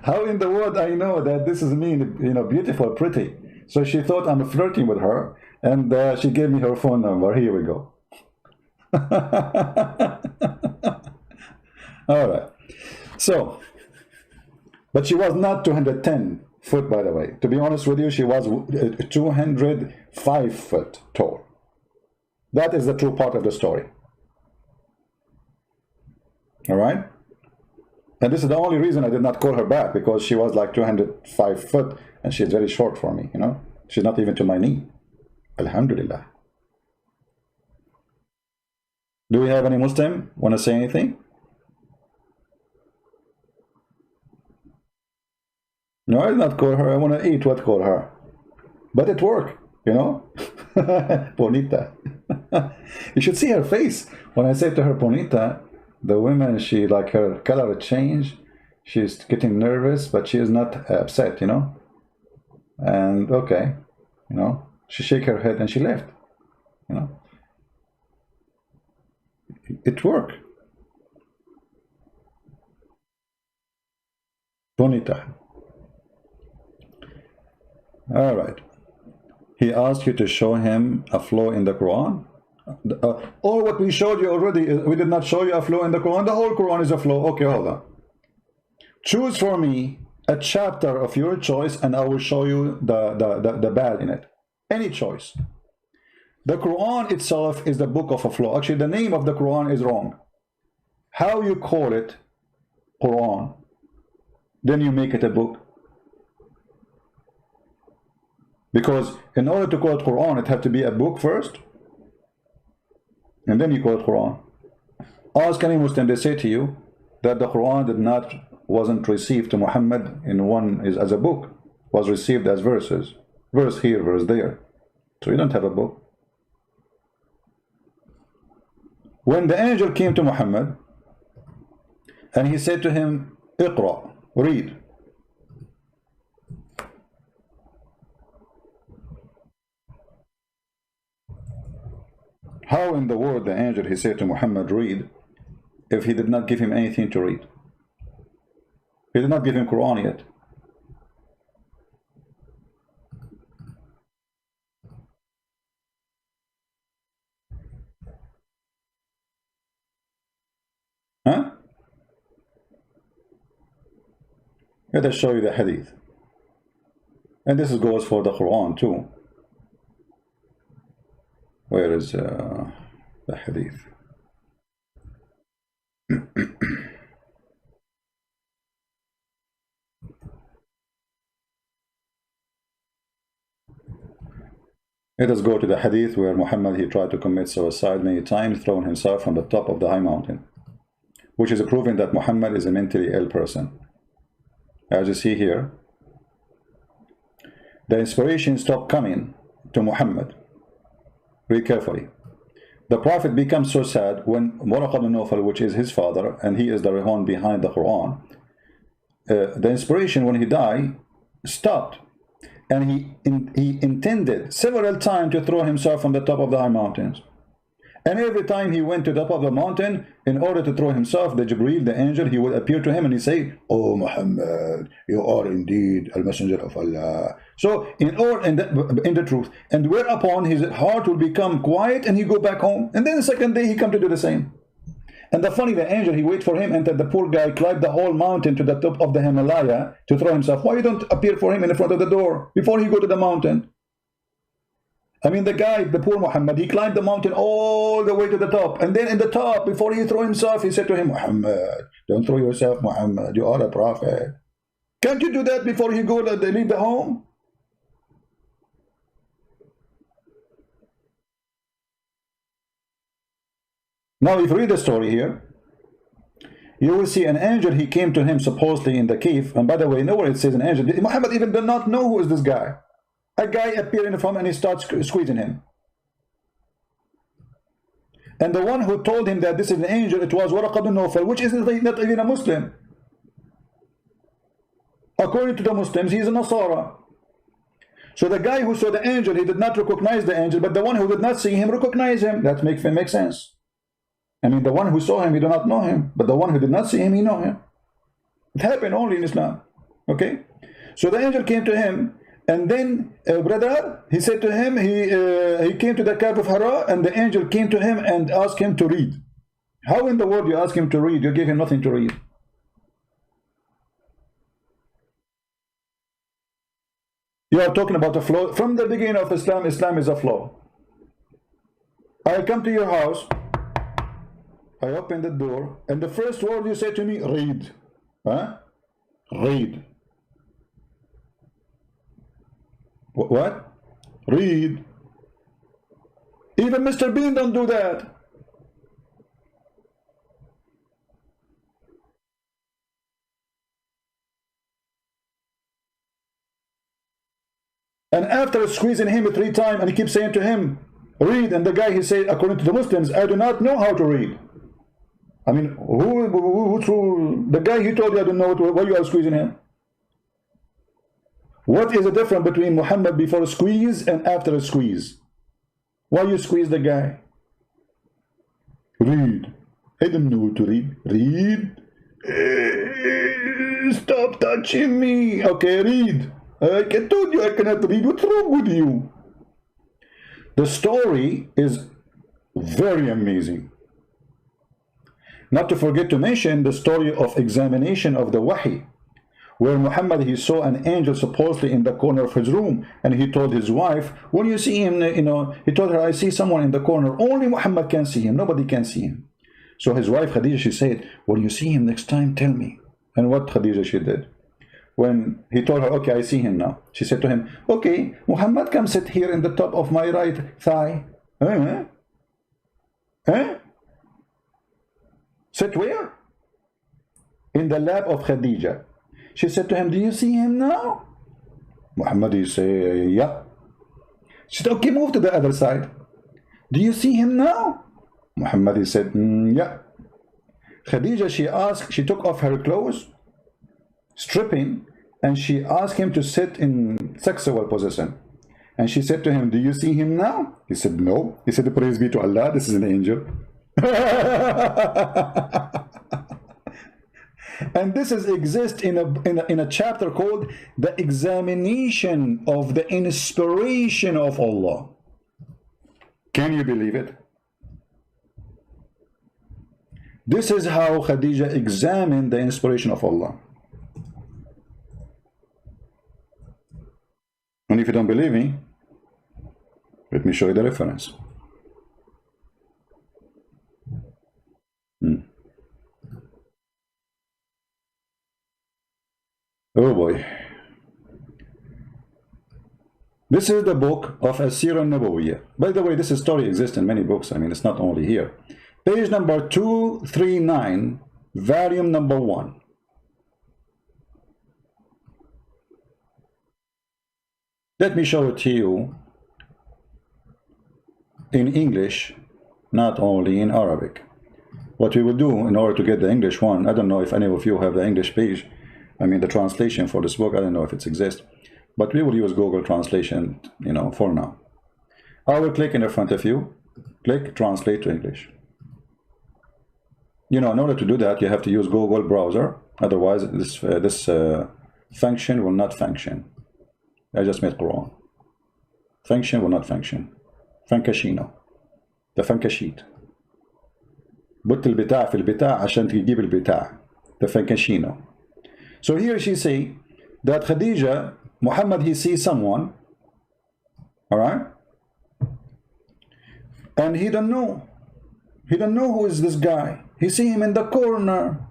How in the world I know that this is me, you know, beautiful, pretty. So she thought I'm flirting with her, and she gave me her phone number. Here we go. All right. So, but she was not 210 foot, by the way. To be honest with you, she was 205 foot tall. That is the true part of the story. All right? And this is the only reason I did not call her back, because she was like 205 foot and she's very short for me, you know? She's not even to my knee. Alhamdulillah. Do we have any Muslim want to say anything? No, I did not call her. I want to eat what call her. But it worked, you know? Ponita. You should see her face. When I said to her, Ponita, the woman, she like her color changed. She's getting nervous, but she is not upset, you know. And okay, you know, she shake her head and she left, you know. It worked. Bonita. All right. He asked you to show him a flaw in the Quran. All what we showed you already, we did not show you a flaw in the Quran. The whole Quran is a flaw. Okay, hold on. Choose for me a chapter of your choice and I will show you the bad in it. Any choice. The Quran itself is the book of a flaw. Actually, the name of the Quran is wrong. How you call it Quran, then you make it a book. Because in order to call it Quran, it had to be a book first, and then you call it Quran. Ask any Muslim, they say to you that the Quran wasn't received to Muhammad in one is as a book, was received as verses, verse here, verse there. So you don't have a book. When the angel came to Muhammad and he said to him, Iqra, read. How in the world the angel, he said to Muhammad, read, if he did not give him anything to read? He did not give him Quran yet. Huh? Let us show you the hadith. And this goes for the Quran too. Where is the hadith? Let us go to the hadith where Muhammad, he tried to commit suicide many times, throwing himself from the top of the high mountain, which is proving that Muhammad is a mentally ill person. As you see here, the inspiration stopped coming to Muhammad. Read carefully. The Prophet becomes so sad when Waraq ibn Nawfal, which is his father, and he is the Rehon behind the Quran, the inspiration when he died stopped, and he intended several times to throw himself from the top of the high mountains. And every time he went to the top of the mountain, in order to throw himself, the Jibreel, the angel, he would appear to him and he say, "Oh Muhammad, you are indeed a messenger of Allah." So in the truth, and whereupon his heart will become quiet and he go back home. And then the second day he come to do the same. And the funny, the angel, he wait for him, and the poor guy climbed the whole mountain to the top of the Himalaya to throw himself. Why you don't appear for him in the front of the door before he go to the mountain? I mean, the guy, the poor Muhammad, he climbed the mountain all the way to the top. And then in the top, before he threw himself, he said to him, "Muhammad, don't throw yourself, Muhammad. You are a prophet. Can't you do that before you go to leave the home?" Now, if you read the story here, you will see an angel, he came to him supposedly in the cave. And by the way, nowhere it says an angel. Muhammad even did not know who is this guy. A guy appeared in front and he starts squeezing him. And the one who told him that this is an angel, it was Waraq ibn Nawfal, which is not even a Muslim. According to the Muslims, he is a Nasara. So the guy who saw the angel, he did not recognize the angel, but the one who did not see him recognized him. That makes sense. I mean, the one who saw him, he did not know him, but the one who did not see him, he know him. It happened only in Islam. Okay? So the angel came to him, and then, brother, he said to him, he came to the cave of Hira, and the angel came to him and asked him to read. How in the world you ask him to read? You give him nothing to read. You are talking about a flaw. From the beginning of Islam, Islam is a flaw. I come to your house, I open the door, and the first word you say to me, read. Huh? Read. What? Read. Even Mr. Bean don't do that. And after squeezing him 3 times, and he keeps saying to him, read, and the guy, he said, according to the Muslims, I do not know how to read. I mean, who the guy he told you I don't know why you are squeezing him? What is the difference between Muhammad before a squeeze and after a squeeze? Why you squeeze the guy? Read. I don't know what to read. Read. Stop touching me. Okay, read. I told you I cannot read. What's wrong with you? The story is very amazing. Not to forget to mention the story of examination of the Wahi, where Muhammad, he saw an angel supposedly in the corner of his room, and he told his wife, when you see him, he told her, I see someone in the corner. Only Muhammad can see him. Nobody can see him. So his wife Khadija, she said, when you see him next time, tell me. And what Khadija she did? When he told her, okay, I see him now, she said to him, okay, Muhammad, come sit here in the top of my right thigh. Sit where? In the lap of Khadija. She said to him, do you see him now? Muhammad, he said, yeah. She said, okay, move to the other side. Do you see him now? Muhammad, he said, yeah. Khadija, she took off her clothes, stripping, and she asked him to sit in sexual position. And she said to him, do you see him now? He said, no. He said, praise be to Allah, this is an angel. And this exists in a chapter called the examination of the inspiration of Allah. Can you believe it? This is how Khadija examined the inspiration of Allah. And if you don't believe me, let me show you the reference. Oh boy. This is the book of As-Sirah An-Nabawiyyah. By the way, this story exists in many books. I mean, it's not only here. Page number 239, volume number 1. Let me show it to you in English, not only in Arabic. What we will do in order to get the English one, I don't know if any of you have the English page, I mean the translation for this book, I don't know if it exists, but we will use Google Translation, for now. I will click in front of you, click Translate to English. In order to do that, you have to use Google browser, otherwise this function will not function. I just made Quran. Function will not function. Funkashino. The funkashit. بط البتاع في البتاع عشان تجيب البتاع. The funkashino. So here she say that Khadija, Muhammad, he sees someone, all right, and he don't know who is this guy. He see him in the corner.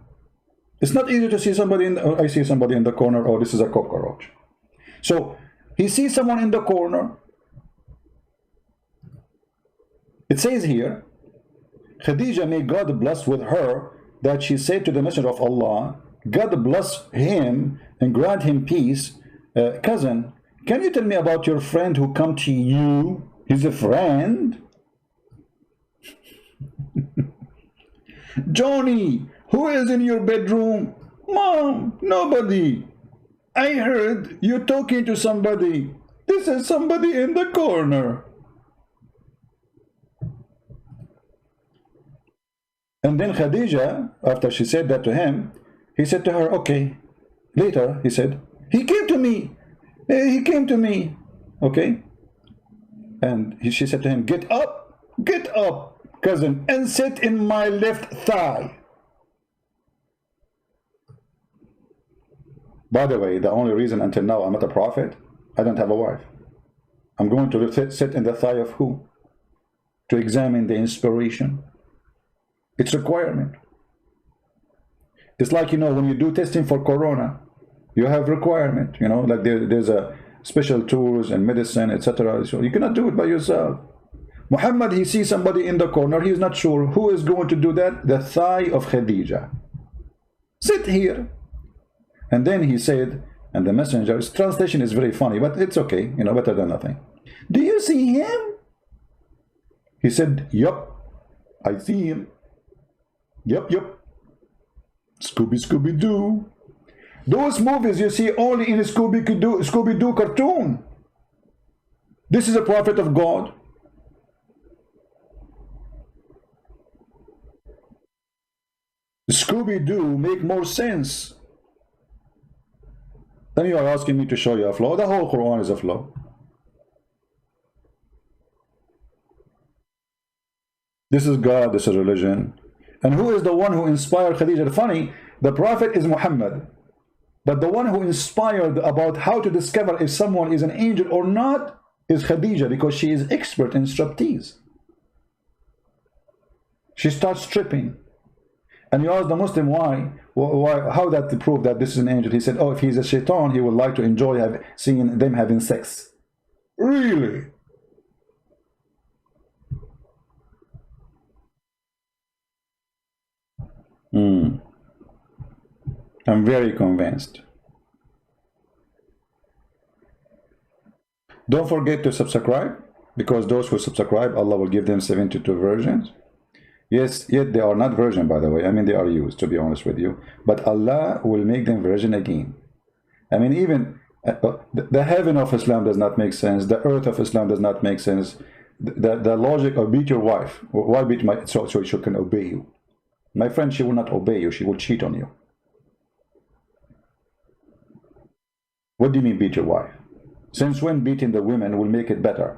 It's not easy to see somebody I see somebody in the corner. Oh, this is a cockroach. So he sees someone in the corner. It says here, Khadija, may God bless with her, that she said to the Messenger of Allah, God bless him and grant him peace. Cousin, can you tell me about your friend who come to you? He's a friend. Johnny, who is in your bedroom? Mom, nobody. I heard you talking to somebody. This is somebody in the corner. And then Khadija, after she said that to him, he said to her, okay. Later, he said, he came to me. He came to me. Okay. And she said to him, get up, cousin, and sit in my left thigh. By the way, the only reason until now I'm not a prophet, I don't have a wife. I'm going to sit in the thigh of who? To examine the inspiration. It's requirement. It's like, when you do testing for corona, you have requirement, like there's a special tools and medicine, etc. So you cannot do it by yourself. Muhammad, he sees somebody in the corner, he's not sure who is going to do that. The thigh of Khadija. Sit here. And then he said, and the messenger's translation is very funny, but it's okay, better than nothing. Do you see him? He said, yup, I see him. Yep, yep. Scooby-Doo. Those movies you see only in Scooby-Doo cartoon. This is a prophet of God. Scooby-Doo make more sense. Then you are asking me to show you a flaw. The whole Quran is a flaw. This is God, this is religion. And who is the one who inspired Khadija? Funny, the prophet is Muhammad. But the one who inspired about how to discover if someone is an angel or not is Khadija, because she is expert in striptease. She starts stripping. And you ask the Muslim why, how that to prove that this is an angel. He said, oh, if he's a shaitan, he would like to enjoy seeing them having sex. Really? I'm very convinced. Don't forget to subscribe, because those who subscribe, Allah will give them 72 versions. Yes, yet they are not virgin, by the way. I mean, they are used, to be honest with you. But Allah will make them virgin again. I mean, even the heaven of Islam does not make sense. The earth of Islam does not make sense. The logic of beat your wife. Why beat my... So she can obey you. My friend, she will not obey you. She will cheat on you. What do you mean beat your wife? Since when beating the women will make it better?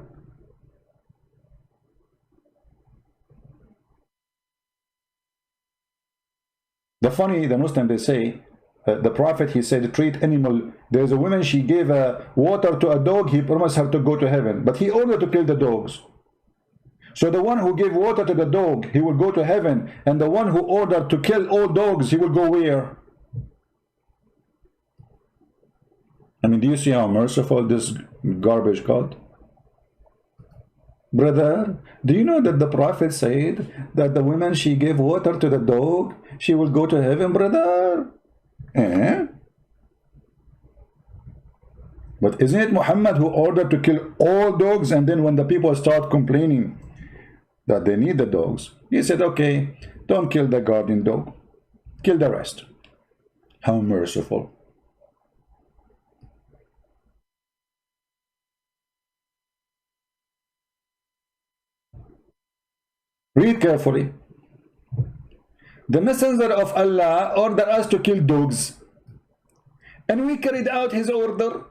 The Muslim, they say, the Prophet, he said, treat animal. There's a woman, she gave water to a dog, he promised her to go to heaven. But he ordered to kill the dogs. So the one who gave water to the dog, he will go to heaven. And the one who ordered to kill all dogs, he will go where? I mean, do you see how merciful this garbage cult? Brother, do you know that the Prophet said that the woman, she gave water to the dog, she will go to heaven, brother? Eh? But isn't it Muhammad who ordered to kill all dogs, and then when the people start complaining that they need the dogs, he said, okay, don't kill the guardian dog, kill the rest. How merciful. Read carefully. The messenger of Allah ordered us to kill dogs, and we carried out his order.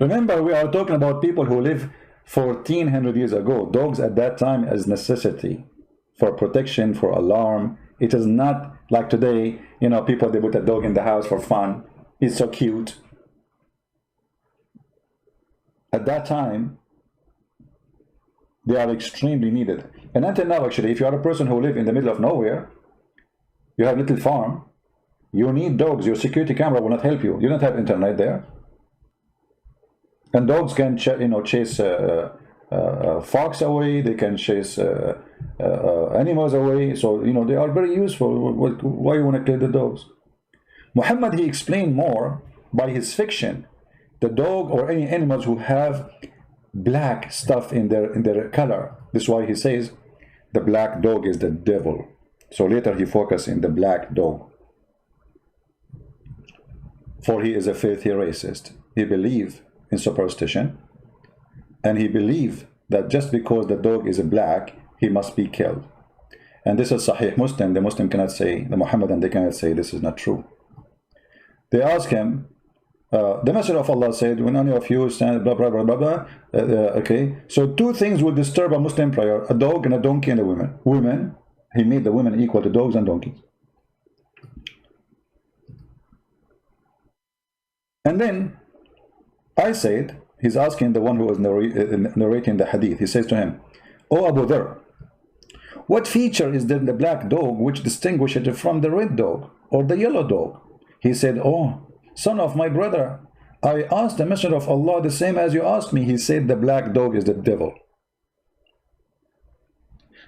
Remember, we are talking about people who live 1400 years ago. Dogs at that time as necessity for protection, for alarm. It is not like today, you know, people, they put a dog in the house for fun. It's so cute. At that time, they are extremely needed. And until now, actually, if you are a person who live in the middle of nowhere, you have a little farm, you need dogs. Your security camera will not help you. You don't have internet there. And dogs can chase fox away. They can chase animals away. So, they are very useful. Why you want to kill the dogs? Muhammad, he explained more by his fiction. The dog or any animals who have black stuff in their color. This is why he says the black dog is the devil. So later he focused in the black dog. For he is a filthy racist. He believed in superstition, and he believed that just because the dog is black, he must be killed. And this is Sahih Muslim. The Muslim cannot say, the Muhammadan, they cannot say this is not true. They ask him, the Messenger of Allah said, when any of you stand, blah, blah, blah, blah, blah. Okay, so two things will disturb a Muslim prayer: a dog and a donkey and a woman. Women, he made the women equal to dogs and donkeys. And then I said, he's asking the one who was narrating the hadith, he says to him, "O Abu Dharr, what feature is there in the black dog which distinguishes it from the red dog or the yellow dog?" He said, "Oh, son of my brother, I asked the Messenger of Allah the same as you asked me." He said, "The black dog is the devil."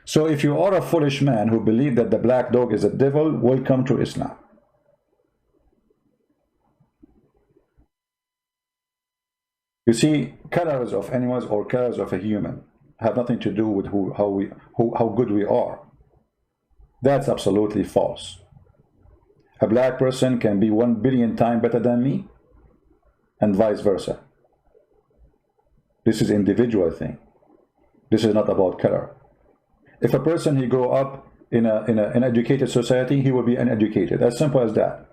So if you are a foolish man who believe that the black dog is a devil, welcome to Islam. You see, colors of animals or colors of a human have nothing to do with how good we are. That's absolutely false. A black person can be 1 billion times better than me, and vice versa. This is an individual thing. This is not about color. If a person he grow up in an educated society, he will be uneducated. As simple as that.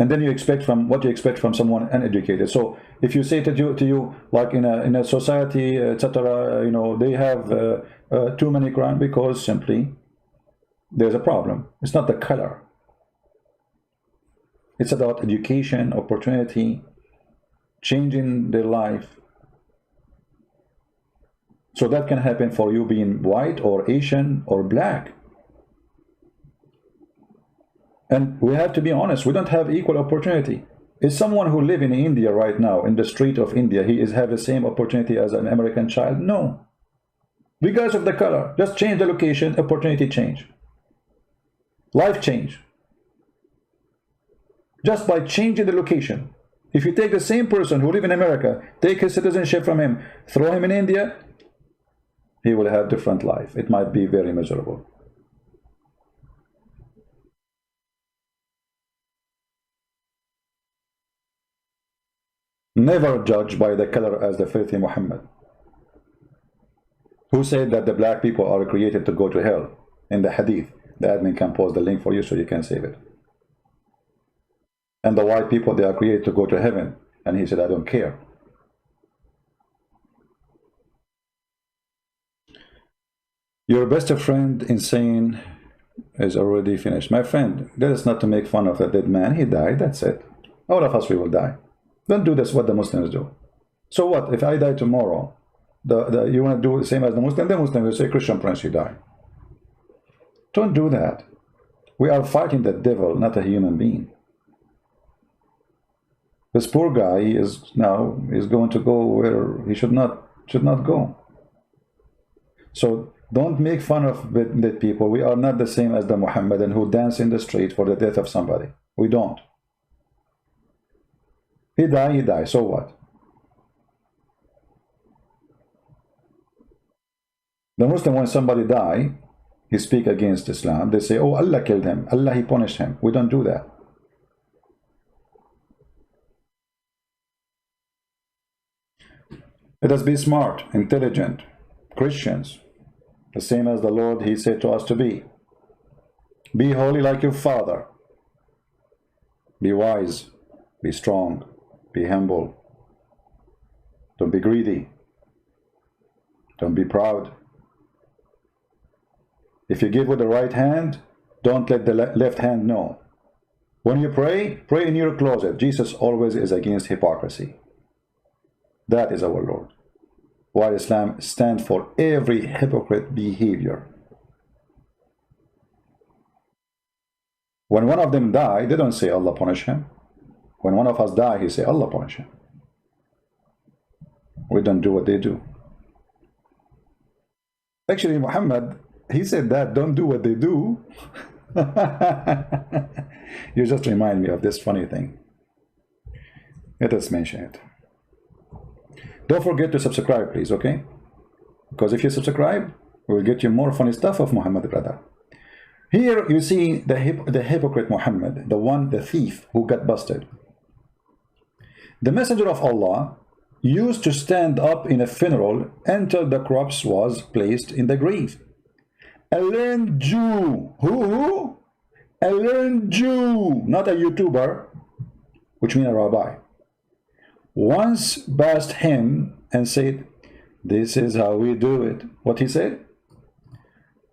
And then you expect from what you expect from someone uneducated. So if you say to you like in a society, etc., you know, they have too many crime because simply there's a problem. It's not the color. It's about education, opportunity, changing their life. So that can happen for you being white or Asian or black. And we have to be honest, we don't have equal opportunity. Is someone who lives in India right now, in the street of India, he is have the same opportunity as an American child? No. Regardless of the color, just change the location, opportunity change. Life change. Just by changing the location. If you take the same person who lives in America, take his citizenship from him, throw him in India, he will have different life. It might be very miserable. Never judge by the color as the filthy Muhammad, who said that the black people are created to go to hell in the hadith. The admin can post the link for you so you can save it. And the white people, they are created to go to heaven. And he said, I don't care. Your best friend insane is already finished. My friend, that is not to make fun of a dead man. He died, that's it. All of us, we will die. Don't do this what the Muslims do. So what? If I die tomorrow, you want to do the same as the Muslim will say, Christian Prince, you die. Don't do that. We are fighting the devil, not a human being. This poor guy is going to go where he should not go. So don't make fun of dead people. We are not the same as the Muhammadan who dance in the street for the death of somebody. We don't. He died, so what? The Muslim, when somebody die, he speak against Islam, they say, oh, Allah killed him, Allah, he punished him. We don't do that. Let us be smart, intelligent, Christians, the same as the Lord, he said to us to be. Be holy like your Father. Be wise, be strong, be humble. Don't be greedy. Don't be proud. If you give with the right hand, don't let the left hand know. When you pray, pray in your closet. Jesus always is against hypocrisy. That is our Lord. While Islam stands for every hypocrite behavior. When one of them die, they don't say Allah punish him. When one of us die, he say Allah punish him. We don't do what they do. Actually, Muhammad, he said that, don't do what they do. You just remind me of this funny thing. Let us mention it. Don't forget to subscribe, please, okay? Because if you subscribe, we will get you more funny stuff of Muhammad, brother. Here you see the hypocrite Muhammad, the thief who got busted. The messenger of Allah used to stand up in a funeral until the corpse was placed in the grave. A learned Jew, who? A learned Jew, not a YouTuber, which means a rabbi, once passed him and said, this is how we do it. What he said?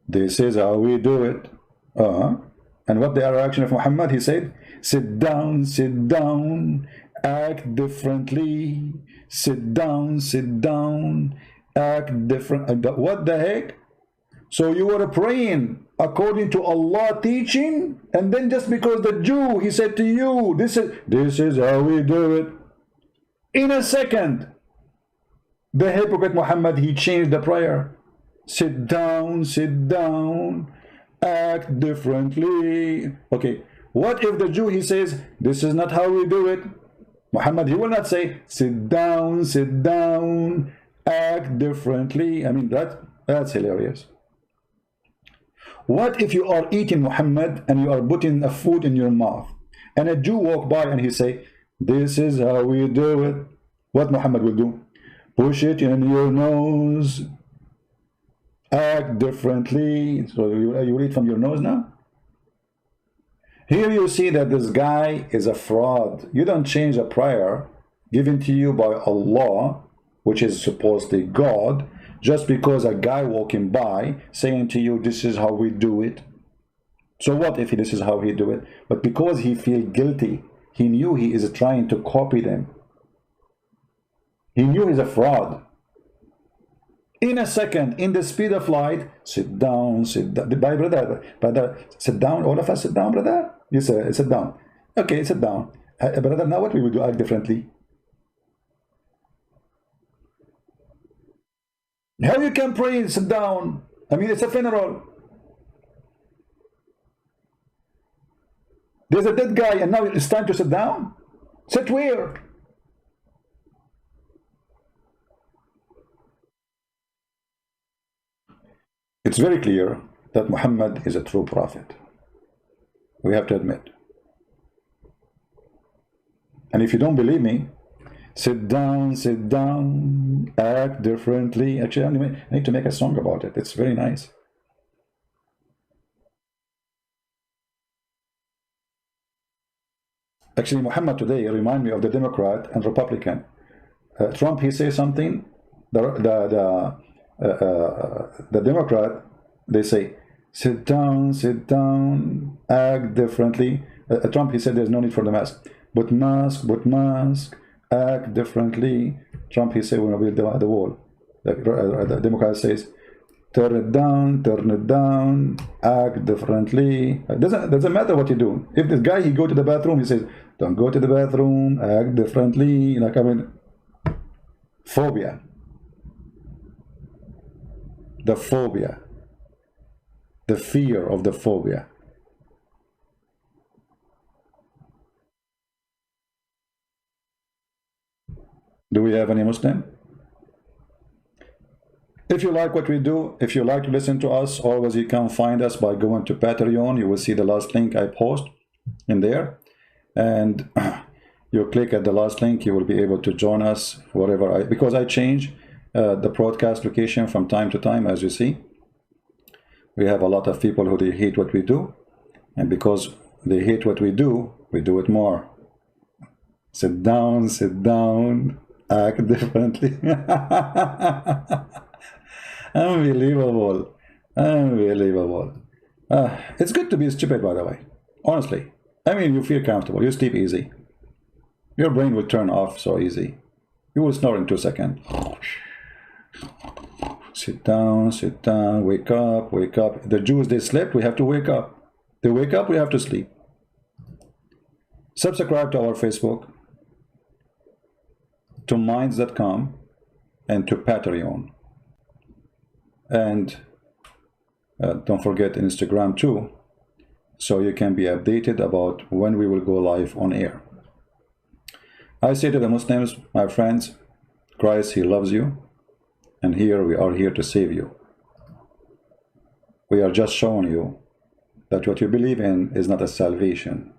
This is how we do it. And what the reaction of Muhammad? He said, sit down, act differently. Sit down, act different. What the heck? So you were praying according to Allah teaching, and then just because the Jew, he said to you, this is how we do it. In a second, the hypocrite Muhammad, he changed the prayer. Sit down, act differently. Okay, what if the Jew, he says, this is not how we do it? Muhammad, he will not say, sit down, act differently. I mean, that's hilarious. What if you are eating, Muhammad, and you are putting a food in your mouth, and a Jew walk by and he say, this is how we do it? What Muhammad will do? Push it in your nose, act differently. So you eat from your nose now? Here you see that this guy is a fraud. You don't change a prayer given to you by Allah, which is supposedly God, just because a guy walking by saying to you, this is how we do it. So what if this is how he do it? But because he feel guilty, he knew he is trying to copy them. He knew he's a fraud. In a second, in the speed of light, sit down, brother, sit down, all of us sit down, brother. You say, sit down. Okay, sit down. Brother, now what we will do, act differently. How you can pray, sit down? I mean, it's a funeral. There's a dead guy and now it's time to sit down? Sit where? It's very clear that Muhammad is a true prophet. We have to admit. And if you don't believe me, sit down, act differently. Actually, I need to make a song about it. It's very nice. Actually, Muhammad today remind me of the Democrat and Republican. Trump, he says something. The Democrat, they say, sit down, act differently. Trump, he said there's no need for the mask. But mask, act differently. Trump, he said, we're going to build the wall. The Democrat says, turn it down, act differently. It doesn't matter what you do. If this guy, he go to the bathroom, he says, don't go to the bathroom, act differently. Like, I mean, phobia. The phobia. The fear of the phobia. Do we have any Muslim? If you like what we do, if you like to listen to us, always you can find us by going to Patreon. You will see the last link I post in there. And you click at the last link, you will be able to join us wherever because I change the broadcast location from time to time, as you see. We have a lot of people who they hate what we do. And because they hate what we do it more. Sit down, act differently. Unbelievable. It's good to be stupid, by the way. Honestly. I mean, you feel comfortable. You sleep easy. Your brain will turn off so easy. You will snore in 2 seconds. Sit down, wake up. The Jews, they slept, we have to wake up. They wake up, we have to sleep. Subscribe to our Facebook, to minds.com, and to Patreon. And don't forget Instagram too, so you can be updated about when we will go live on air. I say to the Muslims, my friends, Christ, he loves you, and here we are here to save you. We are just showing you that what you believe in is not a salvation.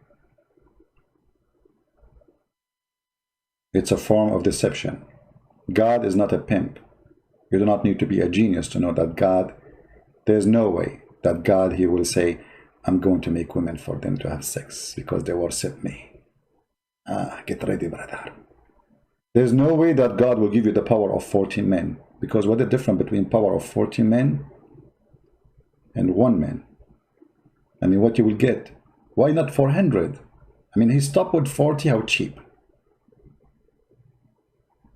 It's a form of deception. God is not a pimp. You do not need to be a genius to know that God, there's no way that God, he will say, I'm going to make women for them to have sex because they worship me. Get ready, brother. There's no way that God will give you the power of 40 men, because what is the difference between power of 40 men and 1 man? I mean, what you will get? Why not 400? I mean, he stopped with 40, how cheap.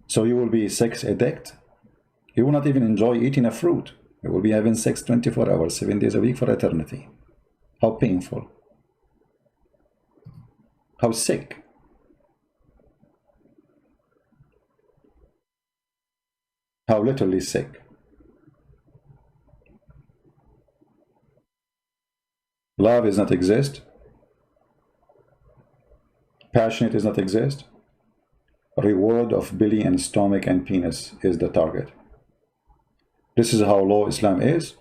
So you will be sex addict. You will not even enjoy eating a fruit. You will be having sex 24 hours, 7 days a week for eternity. How painful. How sick. How literally sick. Love does not exist. Passionate does not exist. Reward of belly and stomach and penis is the target. This is how low Islam is,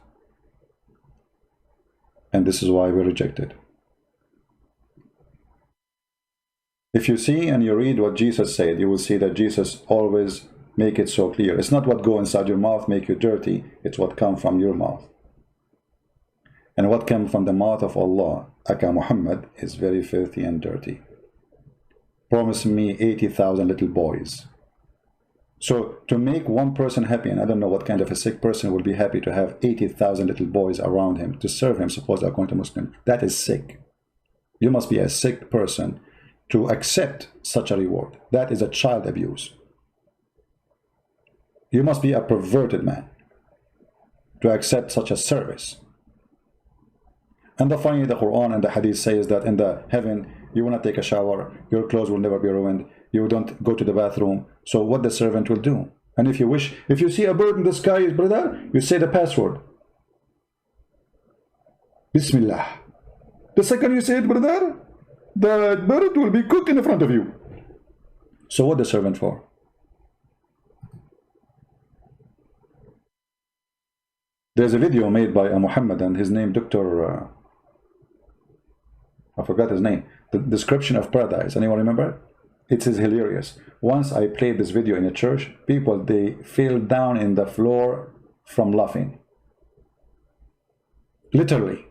and this is why we reject it. If you see and you read what Jesus said, you will see that Jesus always make it so clear. It's not what go inside your mouth make you dirty, it's what come from your mouth. And what came from the mouth of Allah, Aka Muhammad, is very filthy and dirty. Promise me 80,000 little boys. So to make one person happy, and I don't know what kind of a sick person will be happy to have 80,000 little boys around him to serve him, supposedly according to Muslim. That is sick. You must be a sick person to accept such a reward. That is a child abuse. You must be a perverted man to accept such a service. And the funny, the Quran and the Hadith says that in the heaven, you will not take a shower, your clothes will never be ruined, you don't go to the bathroom. So what the servant will do? And if you wish, if you see a bird in the sky, brother, you say the password. Bismillah. The second you say it, brother, the bird will be cooked in front of you. So what the servant for? There's a video made by a Muhammadan, his name Dr. I forgot his name. The description of paradise. Anyone remember? It is hilarious. Once I played this video in a church, people, they fell down in the floor from laughing. Literally.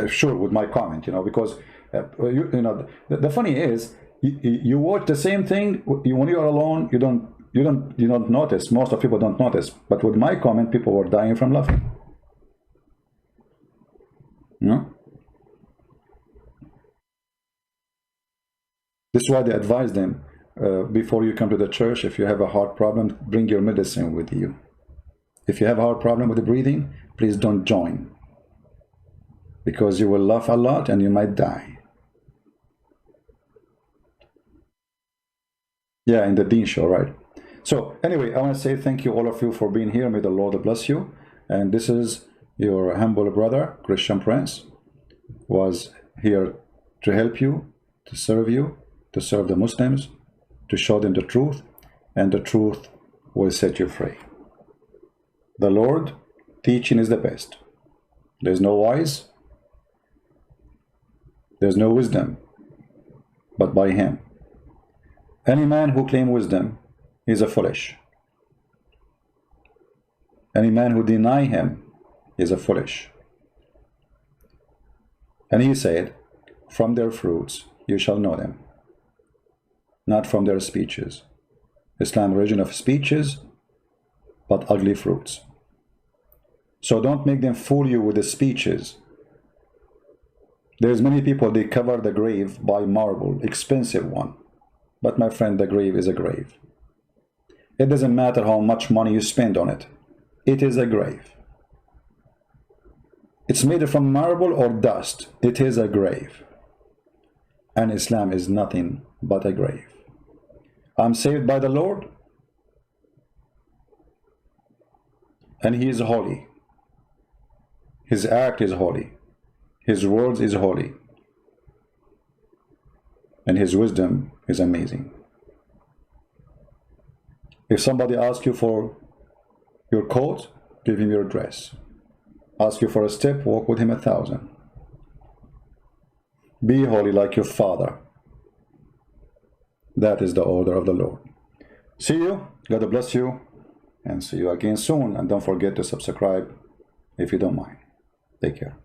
Sure, with my comment, you know, because you know, the funny is, you watch the same thing when you are alone. You don't notice. Most of people don't notice. But with my comment, people were dying from laughing. No. This is why they advise them before you come to the church. If you have a heart problem, bring your medicine with you. If you have a heart problem with the breathing, please don't join, because you will laugh a lot and you might die. Yeah, in the Deen show, right? So anyway, I want to say thank you all of you for being here. May the Lord bless you. And this is your humble brother, Christian Prince, was here to help you, to serve you, to serve the Muslims, to show them the truth, and the truth will set you free. The Lord teaching is the best. There's no wise, there's no wisdom, but by him. Any man who claims wisdom is a foolish. Any man who deny him is a foolish. And he said, from their fruits you shall know them, not from their speeches. Islam, religion of speeches, but ugly fruits. So don't make them fool you with the speeches. There's many people, they cover the grave by marble, expensive one. But my friend, the grave is a grave. It doesn't matter how much money you spend on it. It is a grave. It's made from marble or dust. It is a grave. And Islam is nothing but a grave. I'm saved by the Lord, and he is holy. His act is holy. His words is holy. And his wisdom is amazing. If somebody asks you for your coat, give him your dress. Ask you for a step, walk with him 1,000. Be holy like your Father. That is the order of the Lord. See you. God bless you. And see you again soon. And don't forget to subscribe if you don't mind. Take care.